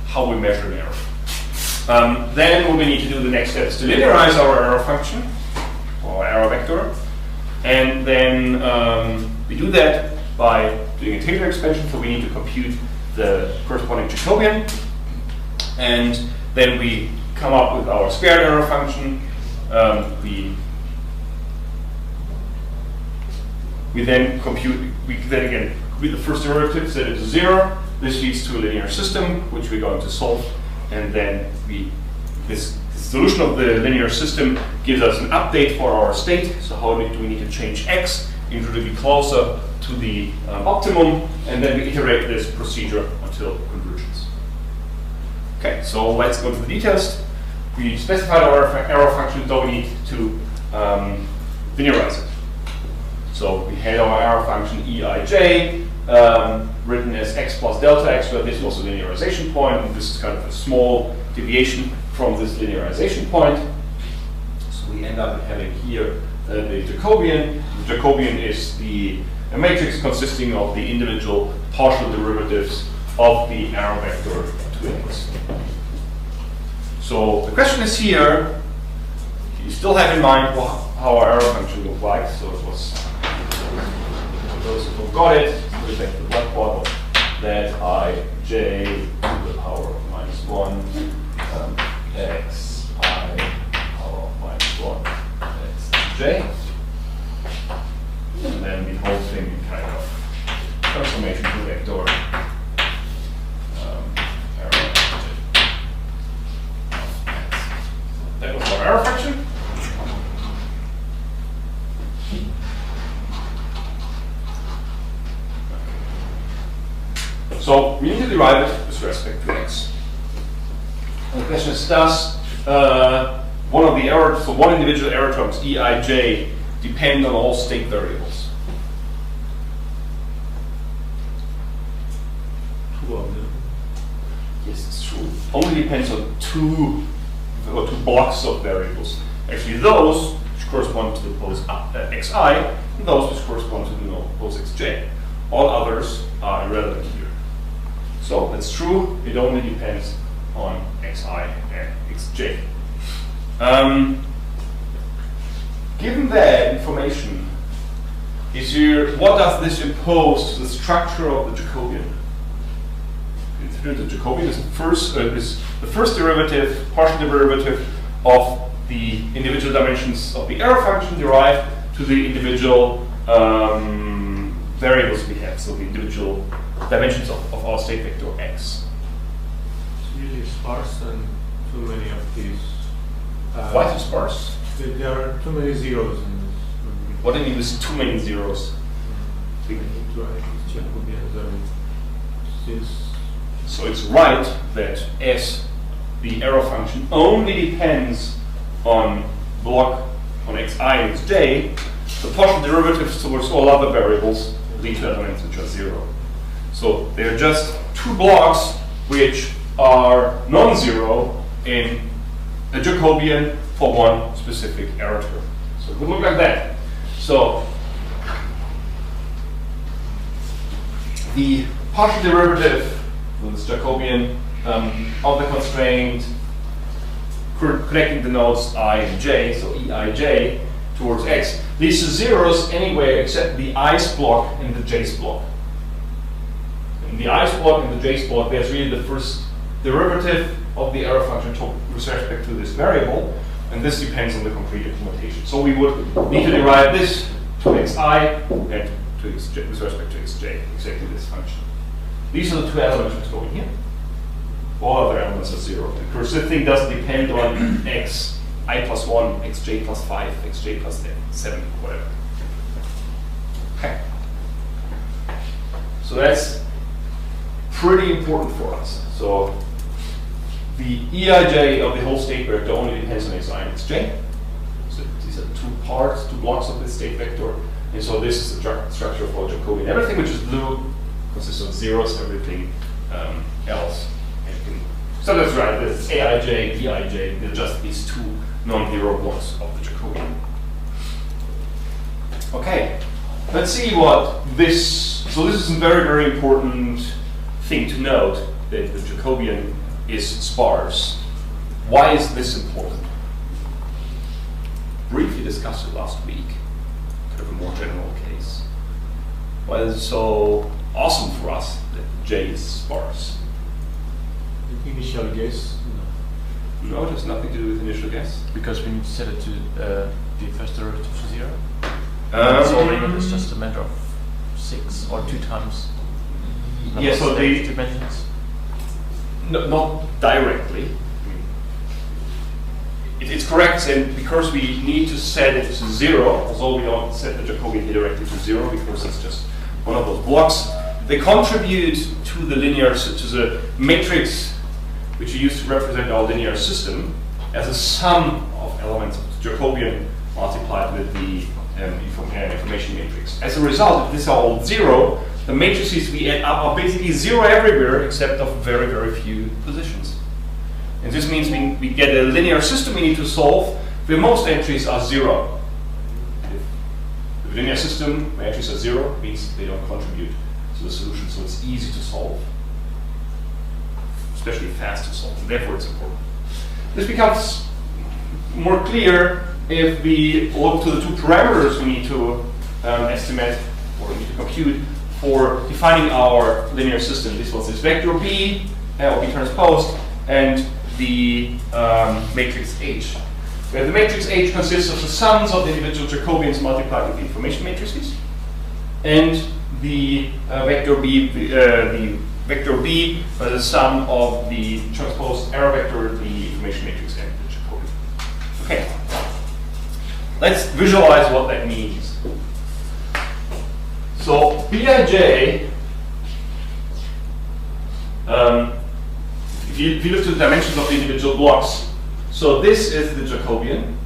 how we measure an error. Then what we need to do the next step is to linearize our error function, or error vector. And then we do that by doing a Taylor expansion, so we need to compute the corresponding Jacobian. And then we come up with our squared error function. We then compute, again with the first derivative set it to 0. This leads to a linear system, which we're going to solve. And then this solution of the linear system gives us an update for our state. So how do we need to change x in order to be closer to the optimum, and then we iterate this procedure until convergence. Okay, so let's go to the details. We specified our error function, so we need to linearize it. So we had our error function eij, written as x plus delta x, where this was a linearization point, and this is kind of a small deviation from this linearization point. So we end up having here the Jacobian. The Jacobian is a matrix consisting of the individual partial derivatives of the error vector 2x. So the question is here, you still have in mind how our error function looked like. So it was, for those who forgot it, put it back to the blackboard, that I j to the power of -1 x I power of -1 x j. And then the whole thing in kind of transformation to vector error. That was our error function. So we need to derive it with respect to x. And the question is, does one of the errors, so one individual error terms, eij, depend on all state variables? Two of them. Yes, it's true. Only depends on two blocks of variables. Actually, those which correspond to the pose xi, and those which correspond to the pose xj. All others are irrelevant here. So that's true. It only depends on xi and xj. Given that information, what does this impose to the structure of the Jacobian? The Jacobian is the first derivative, partial derivative of the individual dimensions of the error function derived to the individual variables we have, so the individual dimensions of our state vector x. It's really sparse and too many of these. Why is it sparse? There are too many zeros in this. What do you mean with too many zeros? So it's right that as the error function only depends on block on xi and xj, the partial derivatives towards all other variables lead to elements which are 0. So they're just two blocks which are non-zero in a Jacobian for one specific error term. So it would look like that. So the partial derivative of this Jacobian of the constraint connecting the nodes I and j, so eij, towards x, leads to zeros anywhere except the i's block and the j's block. In the i's block and the j's block, there's really the first derivative of the error function with respect to this variable, and this depends on the concrete implementation. So we would need to derive this to xi and to xj, with respect to xj, exactly this function. These are the two elements which go in here. All other elements are 0. The cursive thing doesn't depend on x, I plus 1, xj plus 5, xj plus 7, whatever. Okay. So that's pretty important for us. So the eij of the whole state vector only depends on xi and xj. So These are two parts, two blocks of this state vector. And so this is the structure of our Jacobian. Everything which is blue consists of zeros, everything else. So that's right, this is Aij, Bij, they're just these two non-zero blocks of the Jacobian. Okay, let's see what this, so this is a very, very important thing to note, that the Jacobian is sparse. Why is this important? Briefly discussed it last week, kind of a more general case. Why is it so awesome for us that J is sparse? Initial guess. No, it has nothing to do with initial guess. Because we need to set it to the first derivative to 0. Solving it is just a matter of 6 or 2 times. Yeah, so the dimensions. No, not directly. It's correct, and because we need to set it to 0, although we don't set the Jacobian here directly to 0 because it's just one of those blocks, they contribute to the matrix which we use to represent our linear system as a sum of elements of the Jacobian multiplied with the information matrix. As a result, if these are all 0, the matrices we add up are basically 0 everywhere except of very, very few positions. And this means we get a linear system we need to solve where most entries are 0. If the linear system where entries are 0 means they don't contribute to the solution, so it's easy to solve. Especially fast to solve, and therefore it's important. This becomes more clear if we look to the 2 parameters we need to estimate or we need to compute for defining our linear system. This was this vector B, or B transposed, and the matrix H. Where the matrix H consists of the sums of the individual Jacobians multiplied with the information matrices, and the vector B, the sum of the transposed error vector, the information matrix, and the Jacobian. Okay, let's visualize what that means. So Bij, if you look to the dimensions of the individual blocks, so this is the Jacobian.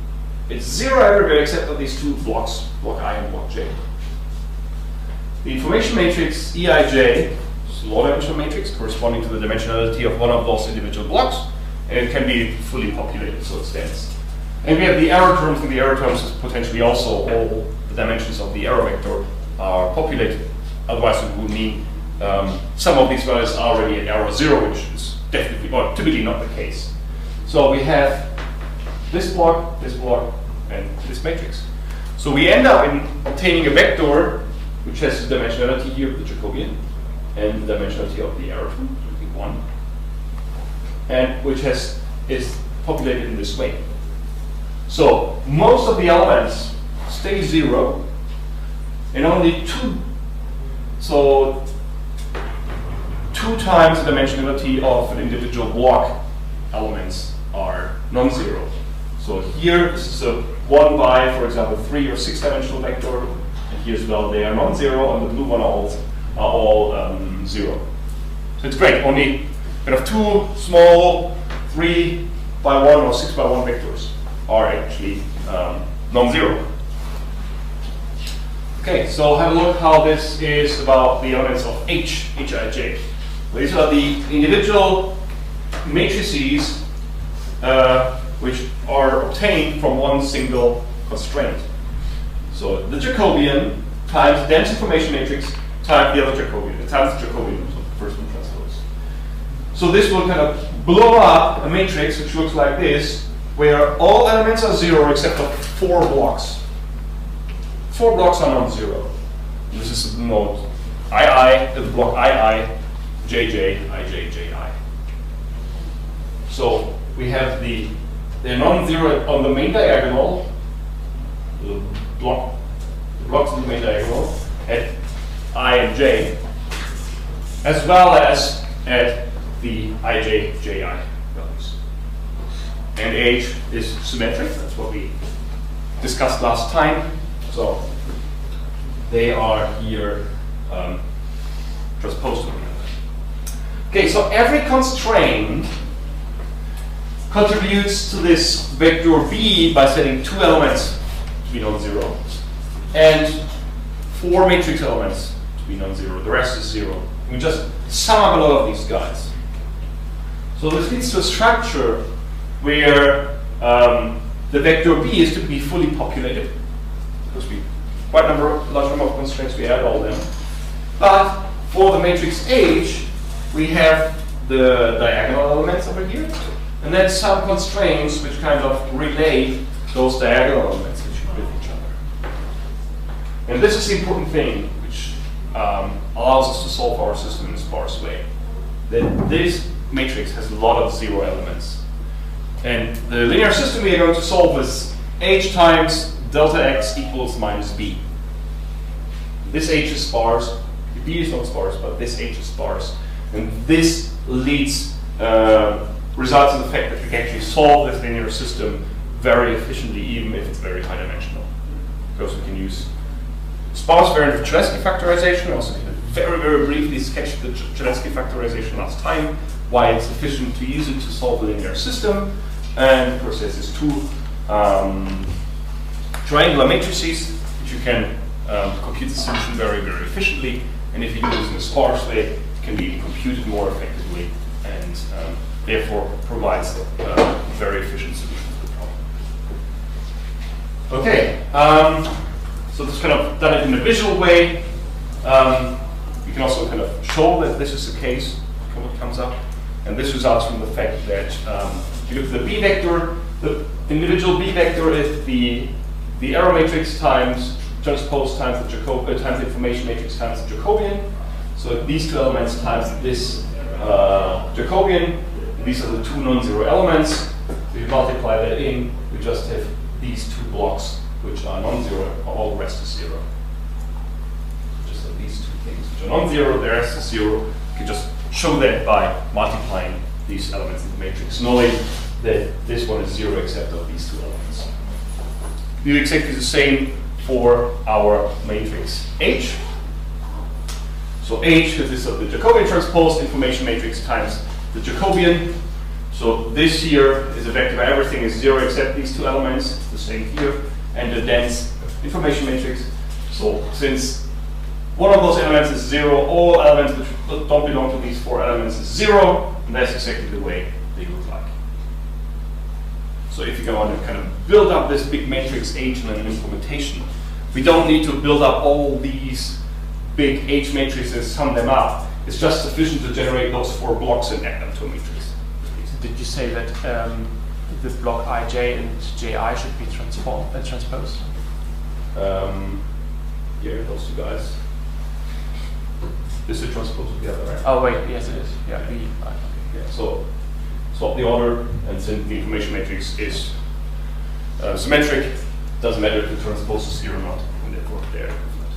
It's 0 everywhere except of these 2 blocks, block I and block J. The information matrix Eij, low-dimensional matrix corresponding to the dimensionality of one of those individual blocks, and it can be fully populated, so it stands. And we have the error terms, and the error terms is potentially also all the dimensions of the error vector are populated. Otherwise, it would mean some of these values are already at error 0, which is definitely, or typically not the case. So we have this block, and this matrix. So we end up in obtaining a vector which has the dimensionality here of the Jacobian, and the dimensionality of the error term, 1, and which is populated in this way. So most of the elements stay 0, and only 2 times the dimensionality of an individual block elements are non-zero. So here this is a 1 by, for example, 3 or 6 dimensional vector, and here as well they are non-zero, and the blue one are all 0. So it's great, only kind of 2 small 3 by 1 or 6 by 1 vectors are actually non-zero. Okay, so have a look how this is about the elements of Hij. These are the individual matrices which are obtained from one single constraint. So the Jacobian times the dense information matrix times the other Jacobian, times the Jacobian, so the first one transposed. So this will kind of blow up a matrix which looks like this, where all elements are 0 except for 4 blocks. 4 blocks are non-zero. This is the node II, the block II, JJ, IJ, JI. So we have they're non-zero on the main diagonal, the blocks in the main diagonal at I and J, as well as at the IJ, JI values. And H is symmetric, that's what we discussed last time. So they are here transposed to one another. Okay, so every constraint contributes to this vector B by setting 2 elements to be non-zero, and 4 matrix elements to be non-zero. The rest is 0. We just sum up a lot of these guys. So this leads to a structure where the vector B is to be fully populated, because we quite large number of constraints, we add all them. But for the matrix H, we have the diagonal elements over here, and then some constraints which kind of relate those diagonal elements with each other. And this is the important thing which allows us to solve our system in a sparse way. That this matrix has a lot of 0 elements. And the linear system we are going to solve is H times delta x equals minus B. This H is sparse, B is not sparse, but this H is sparse. And this results in the fact that we can actually solve this linear system very efficiently, even if it's very high dimensional. Because we can use sparse variant of Cholesky factorization. Also, very, very briefly sketched the Cholesky factorization last time, why it's efficient to use it to solve a linear system. And of course, there's these 2 triangular matrices, which you can compute the solution very, very efficiently. And if you do this in a sparse way, it can be computed more effectively, and therefore provides a very efficient solution to the problem. Okay, so this kind of done it in a visual way. We can also kind of show that this is the case, what comes up. And this results from the fact that if you look at the B vector, the individual B vector is the error matrix times transpose times the times the information matrix times the Jacobian. So these 2 elements times this Jacobian. These are the 2 non-zero elements. If you multiply that in, we just have these 2 blocks which are non-zero. All the rest is 0. Just have these 2 things which are non-zero. The rest is 0. You can just show that by multiplying these elements in the matrix, knowing that this one is 0 except of these 2 elements. We do exactly the same for our matrix H. So H consists of the Jacobian transposed information matrix times the Jacobian. So this here is a vector where everything is 0 except these 2 elements, the same here, and the dense information matrix. So since one of those elements is 0, all elements which don't belong to these 4 elements is 0, and that's exactly the way they look like. So if you want to kind of build up this big matrix H in an implementation, we don't need to build up all these big H matrices, sum them up. It's just sufficient to generate those 4 blocks and add them to a matrix. Did you say that the block ij and ji should be transposed? Yeah, those 2 guys. This is transposed together, right? Oh wait, yes it is. Yeah, B. Yeah, so swap the order, and since the information matrix is symmetric, it doesn't matter if the transpose is 0 or not, and therefore they're equivalent.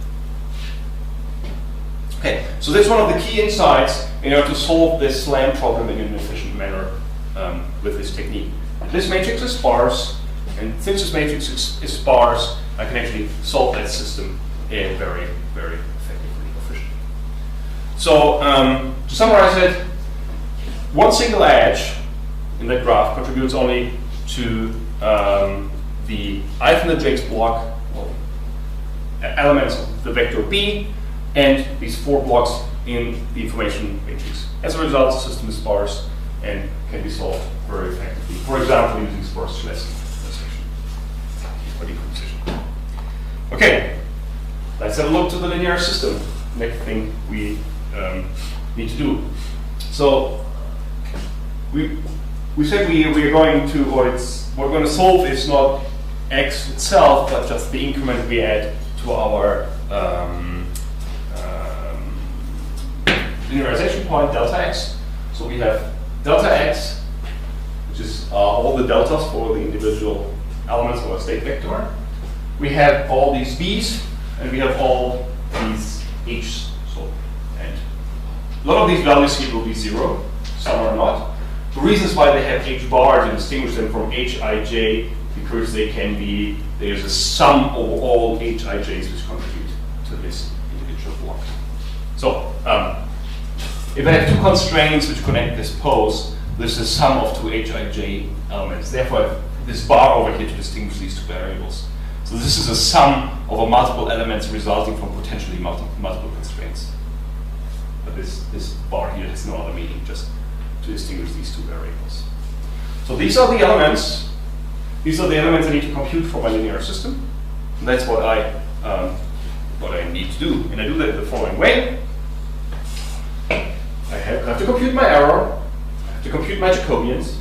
Okay, so that's one of the key insights in order to solve this SLAM problem in an efficient manner with this technique. This matrix is sparse, and since this matrix is sparse, I can actually solve that system in very, very effectively, efficiently. So to summarize it, one single edge in that graph contributes only to the ith and the jth block, well, elements of the vector B, and these 4 blocks in the information matrix. As a result, the system is sparse and can be solved very effectively. For example, using sparse Cholesky decomposition. Okay, let's have a look to the linear system. Next thing we need to do. So we said we are going to, or what we're going to solve is not x itself, but just the increment we add to our linearization point, delta x. So we have delta x, which is all the deltas for the individual elements of our state vector. We have all these b's, and we have all these h's. So, and a lot of these values here will be 0, some are not. The reasons why they have h bar to distinguish them from hij, because they can be, there's a sum of all hij's which contribute to this individual block. So, if I have 2 constraints which connect this pose, this is sum of 2 hij elements. Therefore, I have this bar over here to distinguish these 2 variables. So this is a sum over multiple elements resulting from potentially multiple constraints. But this bar here has no other meaning, just to distinguish these two variables. So these are the elements. These are the elements I need to compute for my linear system. And that's what I need to do. And I do that the following way. I have to compute my error. I have to compute my Jacobians.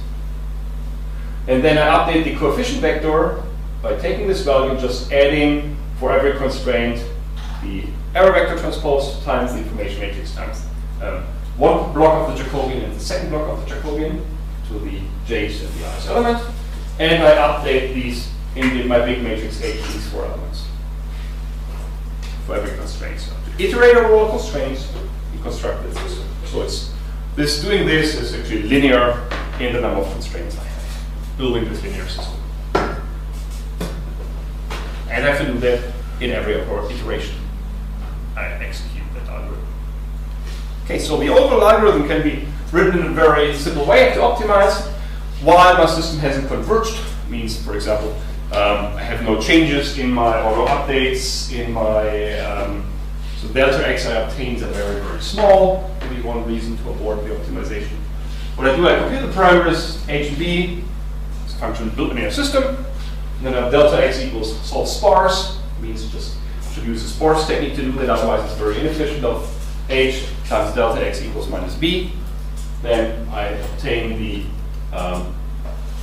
And then I update the coefficient vector by taking this value, just adding for every constraint the error vector transpose times the information matrix times one block of the Jacobian and the second block of the Jacobian to the j's and the i's element. And I update these in my big matrix H, these four elements for every constraint. So to iterate over all constraints, you construct this system. So doing this is actually linear in the number of constraints I have, building this linear system. And I have to do that in every iteration I execute that algorithm. Okay, so the overall algorithm can be written in a very simple way. I have to optimize while my system hasn't converged. It means, for example, I have no changes in my auto updates, in my so delta x I obtains are very, very small. Maybe one reason to avoid the optimization. What I do, I compute the parameters h and b. It's a function built in a system. And then I have delta x equals solve sparse. Means just should use a sparse technique to do that. Otherwise, it's very inefficient. Of h times delta x equals minus b. Then I obtain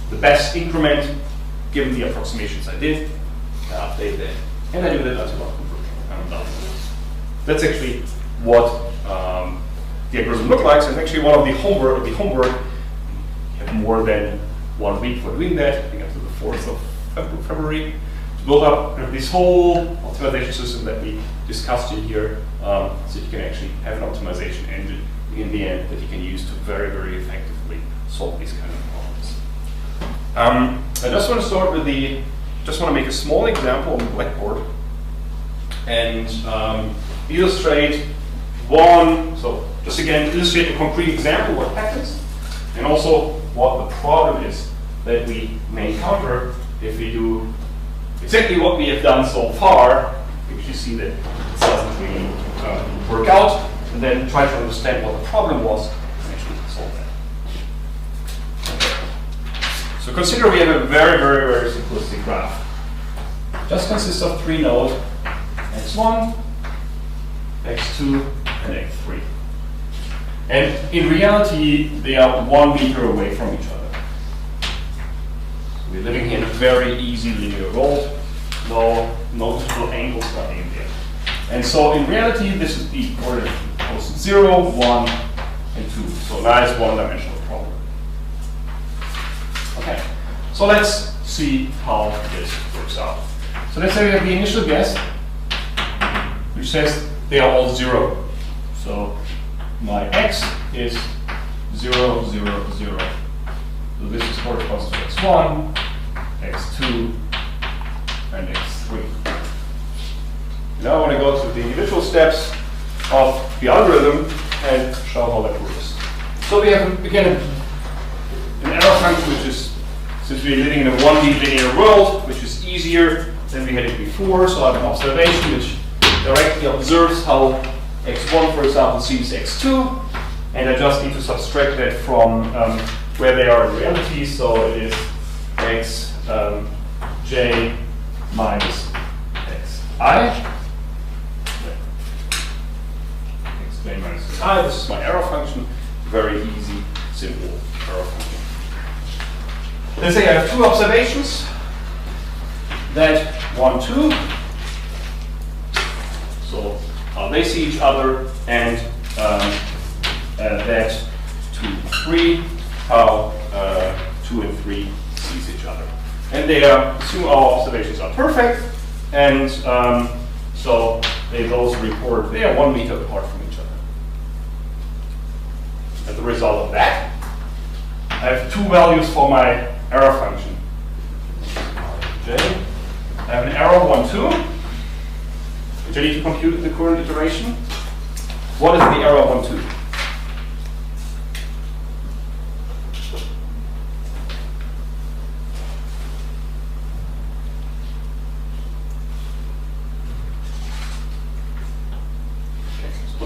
the best increment given the approximations I did. I update that, and I do that until I'm done. That's actually what the algorithm looks like. So it's actually one of the homework. You have more than 1 week for doing that. I think up to the 4th of February to build up this whole optimization system that we discussed in here, so you can actually have an optimization engine in the end that you can use to very, very effectively solve these kind of problems. I just want to start with just want to make a small example on the blackboard and illustrate so just again illustrate a concrete example what happens, and also what the problem is that we may encounter if we do exactly what we have done so far, because you see that it doesn't really work out, and then try to understand what the problem was and actually solve that. So consider we have a very, very, very simplistic graph. It just consists of 3 nodes, x1, x2, and x3. And in reality, they are 1 meter away from each other. So we're living here in a very easy linear world, no noticeable angles, nothing in there. And so in reality, this is the coordinate post 0, 1, and 2. So nice one-dimensional problem. Okay, so let's see how this works out. So let's say we have the initial guess, which says they are all 0. So my x is 0, 0, 0. So this corresponds to x1, x2, and x3. Now I want to go through the individual steps of the algorithm and show how that works. So we have, again, an error function which is, since we're living in a 1D linear world, which is easier than we had it before, so I have an observation which directly observes how x1, for example, sees x2, and I just need to subtract that from where they are in reality, so it is x j minus xi. Xj minus xi, this is my error function, very easy, simple error function. Let's say I have 2 observations, that 1, 2, so how they see each other, and that 2, 3, how 2 and 3 sees each other. And they assume our observations are perfect, and so they both report they are 1 meter apart from each other. As a result of that, I have 2 values for my error function. J. I have an error 1, 2, which I need to compute in the current iteration. What is the error 1, 2?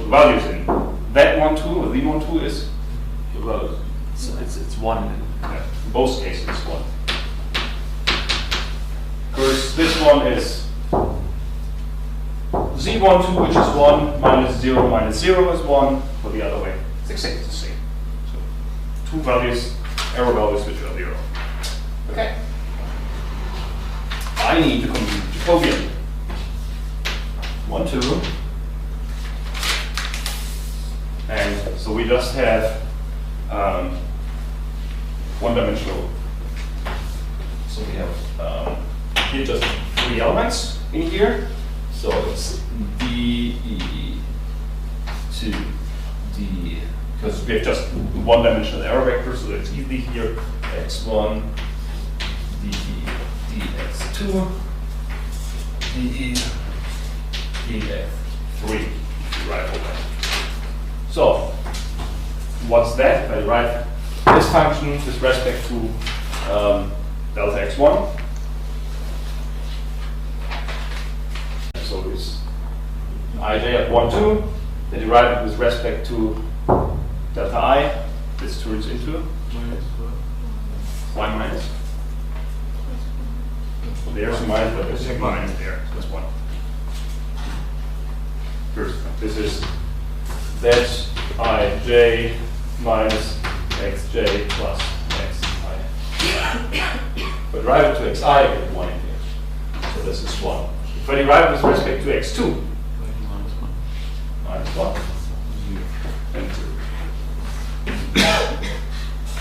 values in that one too, or the one too is the values. So it's 1. Yeah, in both cases it's 1. Of course, this one is Z12, which is 1, minus 0 minus 0 is 1, or the other way. It's exactly the same. So, 2 values, error values, which are 0. Okay. I need to compute Jacobian. 1, 2. And so we just have one-dimensional. So we have here just 3 elements in here. So it's DE to D, because we have just one-dimensional error vector, so it's easy here. X1, DE, DX2, DE, DF3. Right over. So what's that? I write this function with respect to delta x1. So it's ij at 1, 2. Then derive it with respect to delta I. This turns into y minus. So there's a minus, but there's a minus there. So that's 1. First, this is that ij minus xj plus xi. But derive it to xi, I get 1 in here. So this is 1. If I derive with respect to x2, minus 1, and 2.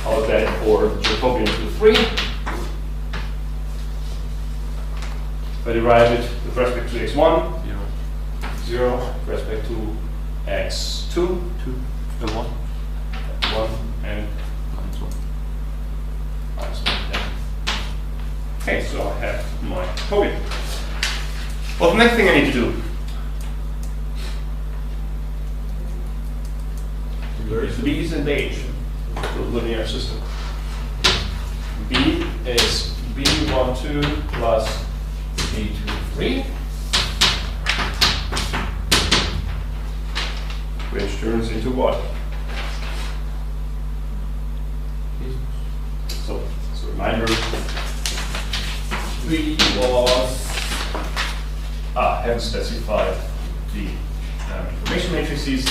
How is that for Jacobian to 3? If I derive it with respect to x1, 0, with respect to x2, 2. The 1. 1, and Minus 1. minus 1. Yeah. Okay, so I have my Jacobian. Well, the next thing I need to do is B's and H, the linear system. B is B12 plus B23, which turns into what? So, as a reminder, B was haven't specified the information matrices.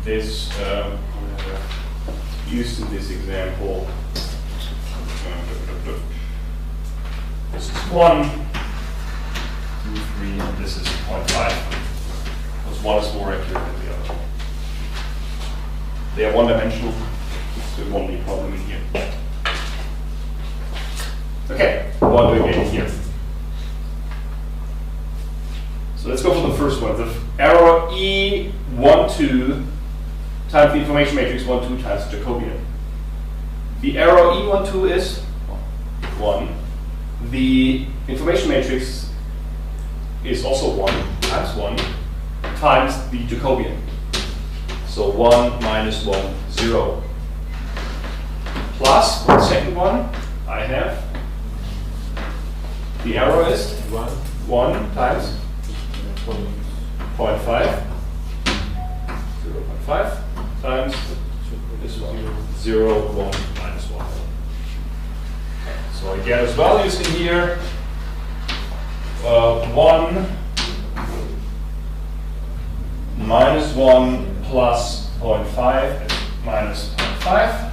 This used in this example. This is 1, 2, 3, and this is 0.5. Because one is more accurate than the other. They are one-dimensional, so it won't be a problem in here. Okay, what do we get here? So let's go for the first one. The error E12 times the information matrix 1, 2 times Jacobian. The error E12 is 1. The information matrix is also 1 times 1 times the Jacobian. So 1 minus 1, 0. Plus, for the second one, I have the error is 1 times 0.5, 0.5 times this one, 0, 1, minus 1. So I get as values in here 1, minus 1 plus 0.5 minus 0.5,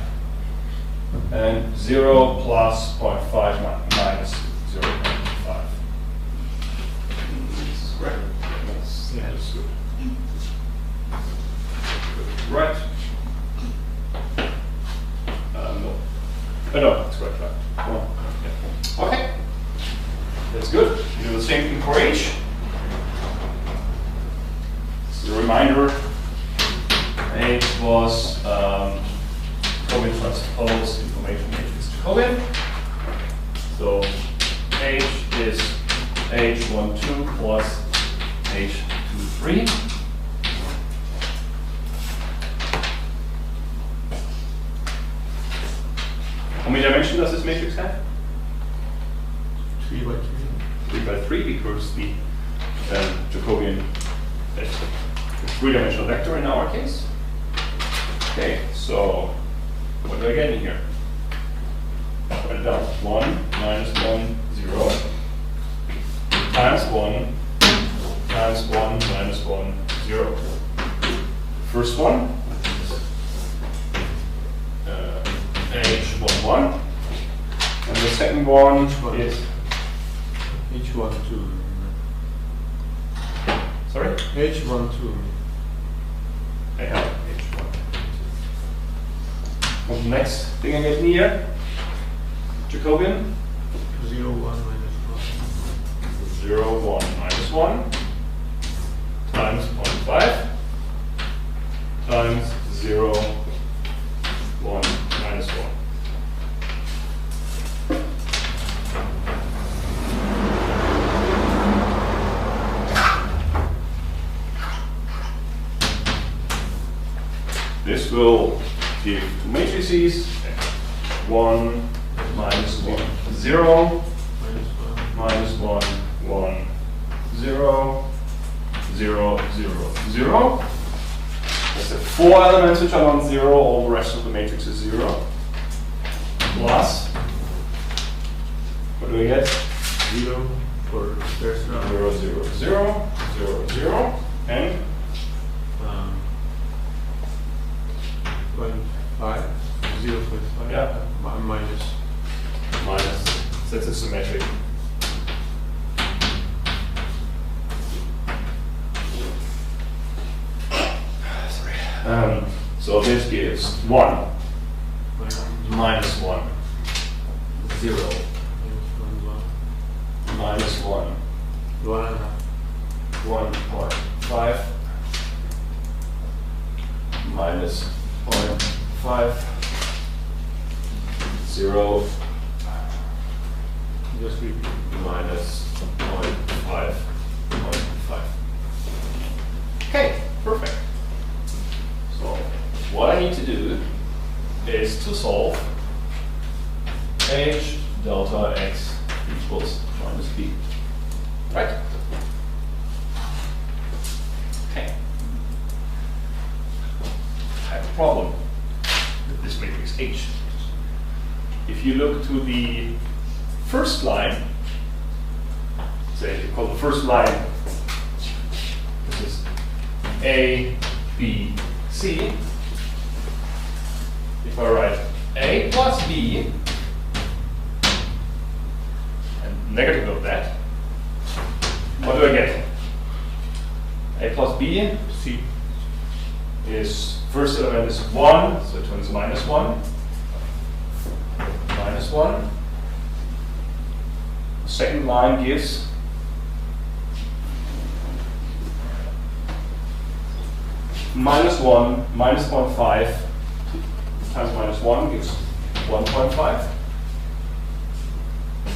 and 0 plus 0.5 minus 0.5. This is correct. Yeah, that's good. Right. No. Oh, no, that's correct. Right. Well, yeah. Okay. That's good. You do the same thing for H. As a reminder, H was Jacobian transpose information matrix Jacobian. So H is H12 plus H23. How many dimensions does this matrix have? 3 by 3. 3 by 3, because the Jacobian is three-dimensional vector in our case. Okay, so what do I get in here? Write it down. 1 minus 1, 0 times 1 times 1 minus 1, 0. First one, H11, and the second one is H12. sorry. H12. I have H1. What's the next thing I get in here? Jacobian. 0, 1 minus 0, 1 minus 1 times 0.5 times 0, 1 minus 1. This will give two matrices, 1 minus 1, 0, minus 1, 1, 0, 0, 0, 0. That's the 4 elements which are non-zero, all the rest of the matrix is 0. Plus, what do we get? 0 for first round. 0, 0, 0, 0, 0, and 0.5, 0.5. Yeah. Minus. minus, so that's a symmetric. Sorry. So this gives 1 minus 1, 0, minus 1, 1.5, minus 0.5, 0, Just repeat. minus 0.5, 0.5. Okay, perfect. So what I need to do is to solve h delta x equals minus b. Right? Okay. I have a problem with this matrix H. If you look to the first line, say you call the first line, this is A, B, C. If I write A plus B, and negative of that, what do I get? A plus B, C. is first element is 1, so it turns minus 1. Minus 1. The second line gives minus 1, minus 0.5 times minus 1 gives 1.5.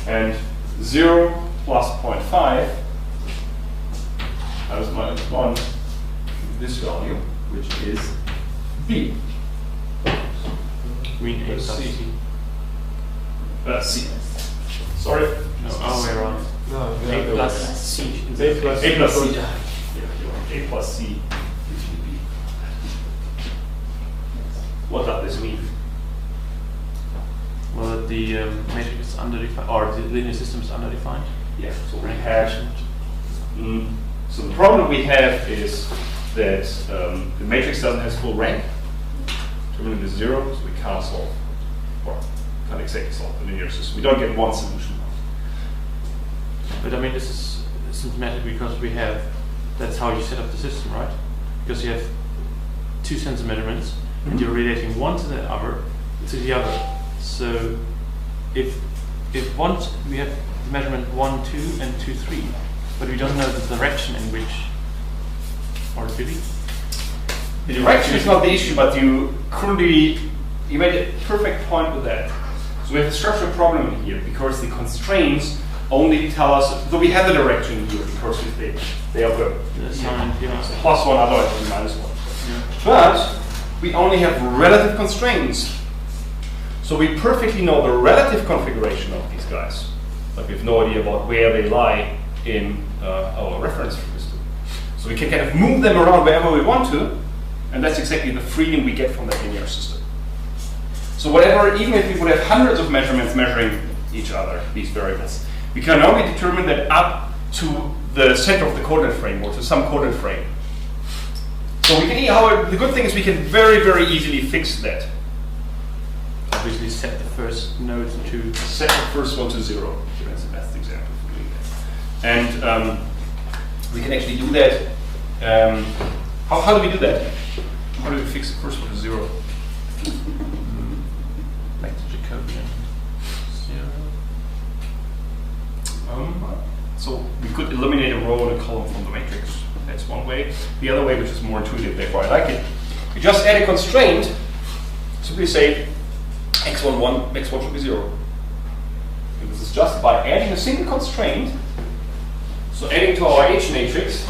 And 0 plus 0.5 times minus 1, this value, which is B. Mean A Let's plus see. C. C. Sorry. No, other way around. No, A plus C. A plus A plus C. C. A plus C gives me B. What does this mean? Well, the matrix is underdefined, or the linear system is underdefined. Yeah, so we have. So the problem we have is that the matrix doesn't have full rank. Determinant is 0, so we can't solve, or can't exactly solve the linear system. We don't get one solution. But I mean, this is symptomatic because we have, that's how you set up the system, right? Because you have two sensor measurements, and you're relating one to the other, So if one, we have the measurement 1, 2, and 2, 3, but we don't know the direction in which, or do we? The direction is not the issue, but you made a perfect point with that. So we have a structural problem here because the constraints only tell us, so we have the direction here because they are good. So plus 1, otherwise it's minus 1. Yeah. But we only have relative constraints. So we perfectly know the relative configuration of these guys, but we have no idea about where they lie in our reference system. So we can kind of move them around wherever we want to, and that's exactly the freedom we get from that linear system. So whatever, even if we would have hundreds of measurements measuring each other, these variables, we can only determine that up to the center of the coordinate frame or to some coordinate frame. So we can, however, the good thing is we can very, very easily fix that. Obviously set the first node to Set the first one to 0. That's the best example for doing that. And we can actually do that. How do we do that? How do we fix the first one to 0? back to Jacobian 0. So we could eliminate a row and a column from the matrix. That's one way. The other way, which is more intuitive, therefore I like it, we just add a constraint. Simply say x1 should be 0. And this is just by adding a single constraint. So adding to our H matrix,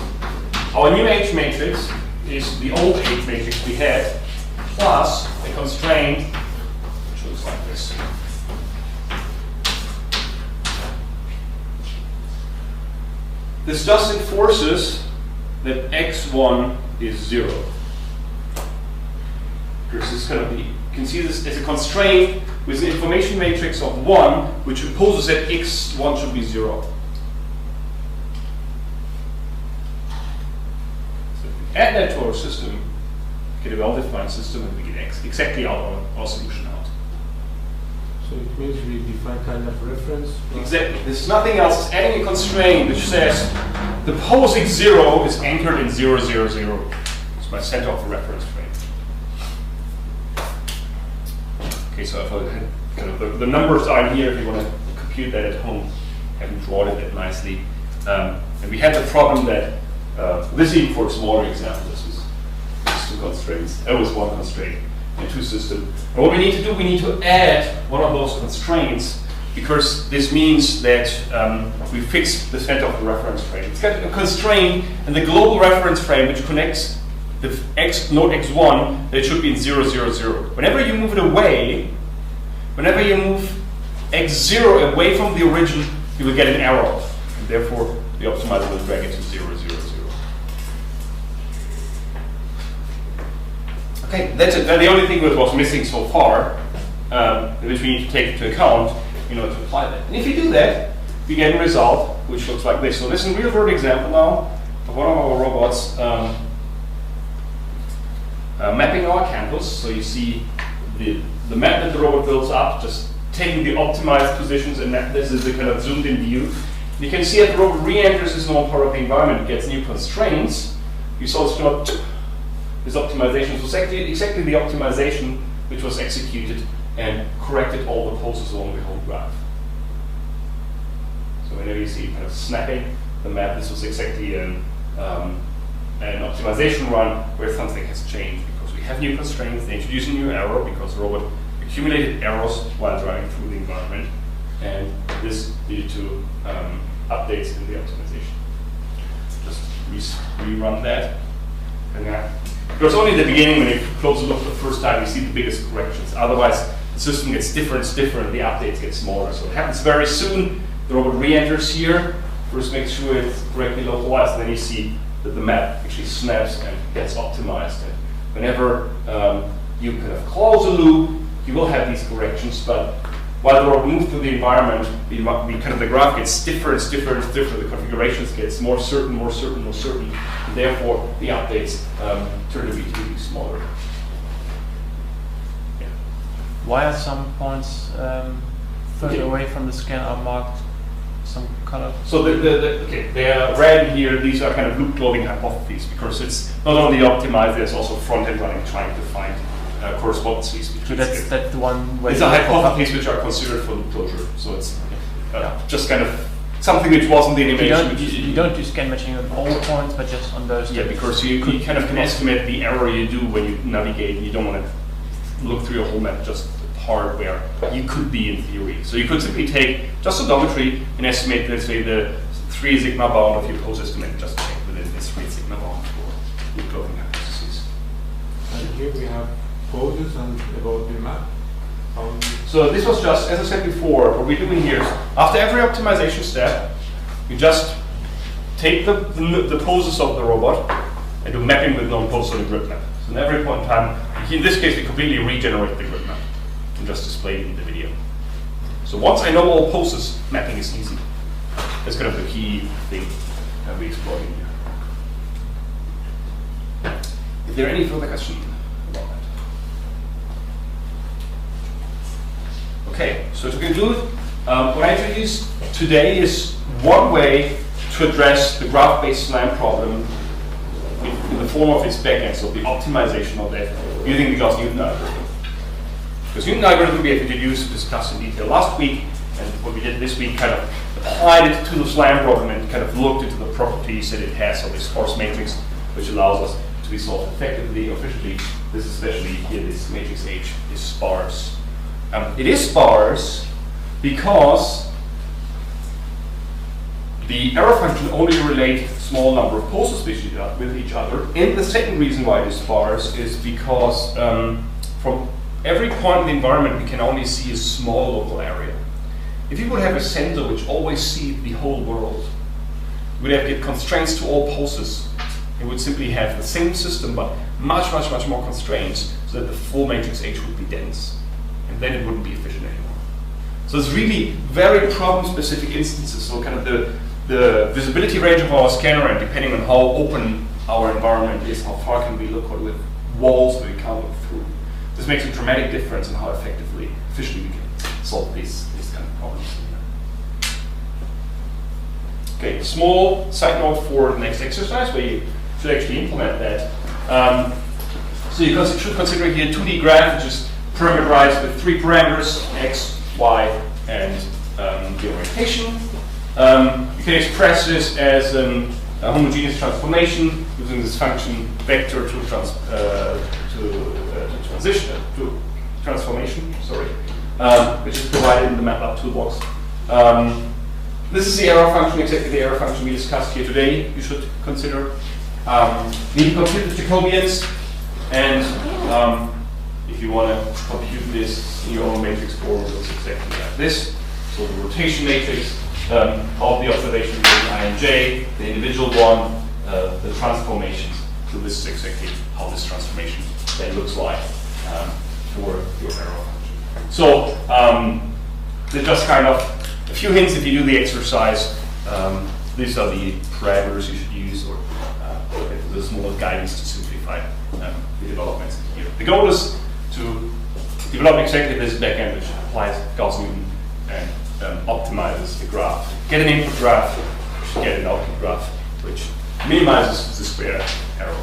our new H matrix is the old H matrix we had, plus a constraint which looks like this. This just enforces that x1 is 0. This is kind of you can see this as a constraint with an information matrix of 1, which imposes that x1 should be 0. So if we add that to our system, we get a well-defined system, and we get exactly our solution out. So it means we define kind of reference. Exactly. This is nothing else. It's adding a constraint which says the pose x0 is anchored in 0, 0, 0. It's my center of the reference frame. Okay, so if I had kind of the numbers are in here if you want to compute that at home. I haven't drawn it that nicely. And we had the problem that this even for a smaller example, this was 2 constraints. That was 1 constraint in 2 systems. And what we need to do, we need to add one of those constraints, because this means that we fix the center of the reference frame. It's got a constraint in the global reference frame which connects the node x1 that it should be in 0, 0, 0. Whenever you move it away, whenever you move x0 away from the origin, you will get an error. And therefore, the optimizer will drag it to 0, 0, 0. Okay, that's it. That's the only thing that was missing so far, which we need to take into account in order to apply that. And if you do that, we get a result which looks like this. So this is a real-world example now of one of our robots mapping our campus. So you see the map that the robot builds up, just taking the optimized positions, and this is the kind of zoomed-in view. And you can see that the robot re-enters this normal part of the environment, gets new constraints. You saw this optimization. So exactly the optimization which was executed and corrected all the poses along the whole graph. So whenever you see kind of snapping the map, this was exactly an optimization run where something has changed because we have new constraints, they introduce a new error because the robot accumulated errors while driving through the environment, and this leaded to updates in the optimization. Just rerun that. And it was only at the beginning when you close the look the first time you see the biggest corrections. Otherwise, the system gets stiffer, the updates get smaller. So it happens very soon. The robot re-enters here, first makes sure it's correctly localized, and then you see that the map actually snaps and gets optimized. And whenever you kind of close a loop, you will have these corrections, but while the robot moves through the environment, the graph gets stiffer and stiffer and stiffer. The configurations gets more certain, and therefore the updates turn to be smaller. Yeah. Why are some points further away from the scan are marked some color? So they are red here. These are kind of loop clothing hypotheses because it's not only optimized, there's also front-end running trying to find correspondences. So that's the one where it's a hypothesis which are considered for loop closure. So it's just kind of something which wasn't the animation. You don't do scan matching on all points, but just on those. Yeah, because you kind of can estimate the error you do when you navigate, and you don't want to look through your whole map, just the part where you could be in theory. So you could simply take just odometry and estimate, let's say, the 3 sigma bound of your pose estimate, just check within this 3 sigma bound for loop clothing hypotheses. And here we have poses and about the map. So this was just, as I said before, what we're doing here is after every optimization step, we just take the poses of the robot and do mapping with known poses on the grid map. So at every point in time, in this case, we completely regenerate the grid map and just display it in the video. So once I know all poses, mapping is easy. That's kind of the key thing that we're exploring here. Is there any further question about that? Okay, so to conclude, what I introduced today is one way to address the graph-based SLAM problem in the form of its backend, so the optimization of that using the Gauss-Newton algorithm. Because Newton algorithm we have introduced, discussed in detail last week, and what we did this week kind of applied it to the SLAM problem and kind of looked into the properties that it has of this sparse matrix, which allows us to be solved effectively, efficiently. This especially here, this matrix H is sparse. It is sparse because the error function only relates a small number of poses with each other. And the second reason why it is sparse is because from every point in the environment we can only see a small local area. If you would have a sensor which always sees the whole world, we would have to get constraints to all poses. It would simply have the same system but much more constraints so that the full matrix H would be dense. And then it wouldn't be efficient anymore. So it's really very problem-specific instances. So kind of the visibility range of our scanner, and depending on how open our environment is, how far can we look, or with walls that we can't look through. This makes a dramatic difference in how efficiently we can solve these kind of problems. Okay, a small side note for the next exercise where you should actually implement that. So you should consider here a 2D graph, which is parameterized with 3 parameters, x, y, and the orientation. You can express this as a homogeneous transformation using this function vector to transformation, which is provided in the MATLAB toolbox. This is the error function, exactly the error function we discussed here today. You should consider. Need to compute the Jacobians, and if you want to compute this in your own matrix form, it looks exactly like this. So the rotation matrix of the observation in I and J, the individual one, the transformations. So this is exactly how this transformation then looks like for your error function. So there's just kind of a few hints if you do the exercise. These are the parameters you should use, or the small guidance to simplify the developments here. The goal is to develop exactly this backend which applies Gauss-Newton and optimizes the graph. Get an input graph, get an output graph, which minimizes the square error.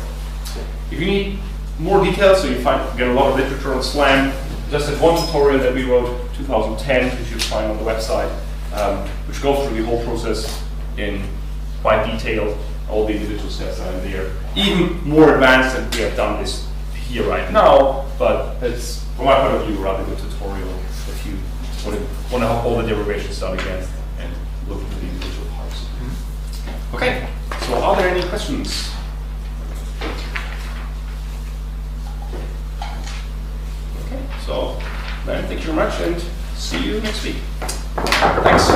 If you need more details, so you get a lot of literature on SLAM, just that one tutorial that we wrote 2010, which you'll find on the website, which goes through the whole process in quite detail. All the individual steps are in there. Even more advanced than we have done this here right now, but it's, from my point of view, a rather good tutorial if you want to have all the derivations done again and look into the individual parts. Okay, so are there any questions? Okay, so then thank you very much and see you next week. Thanks.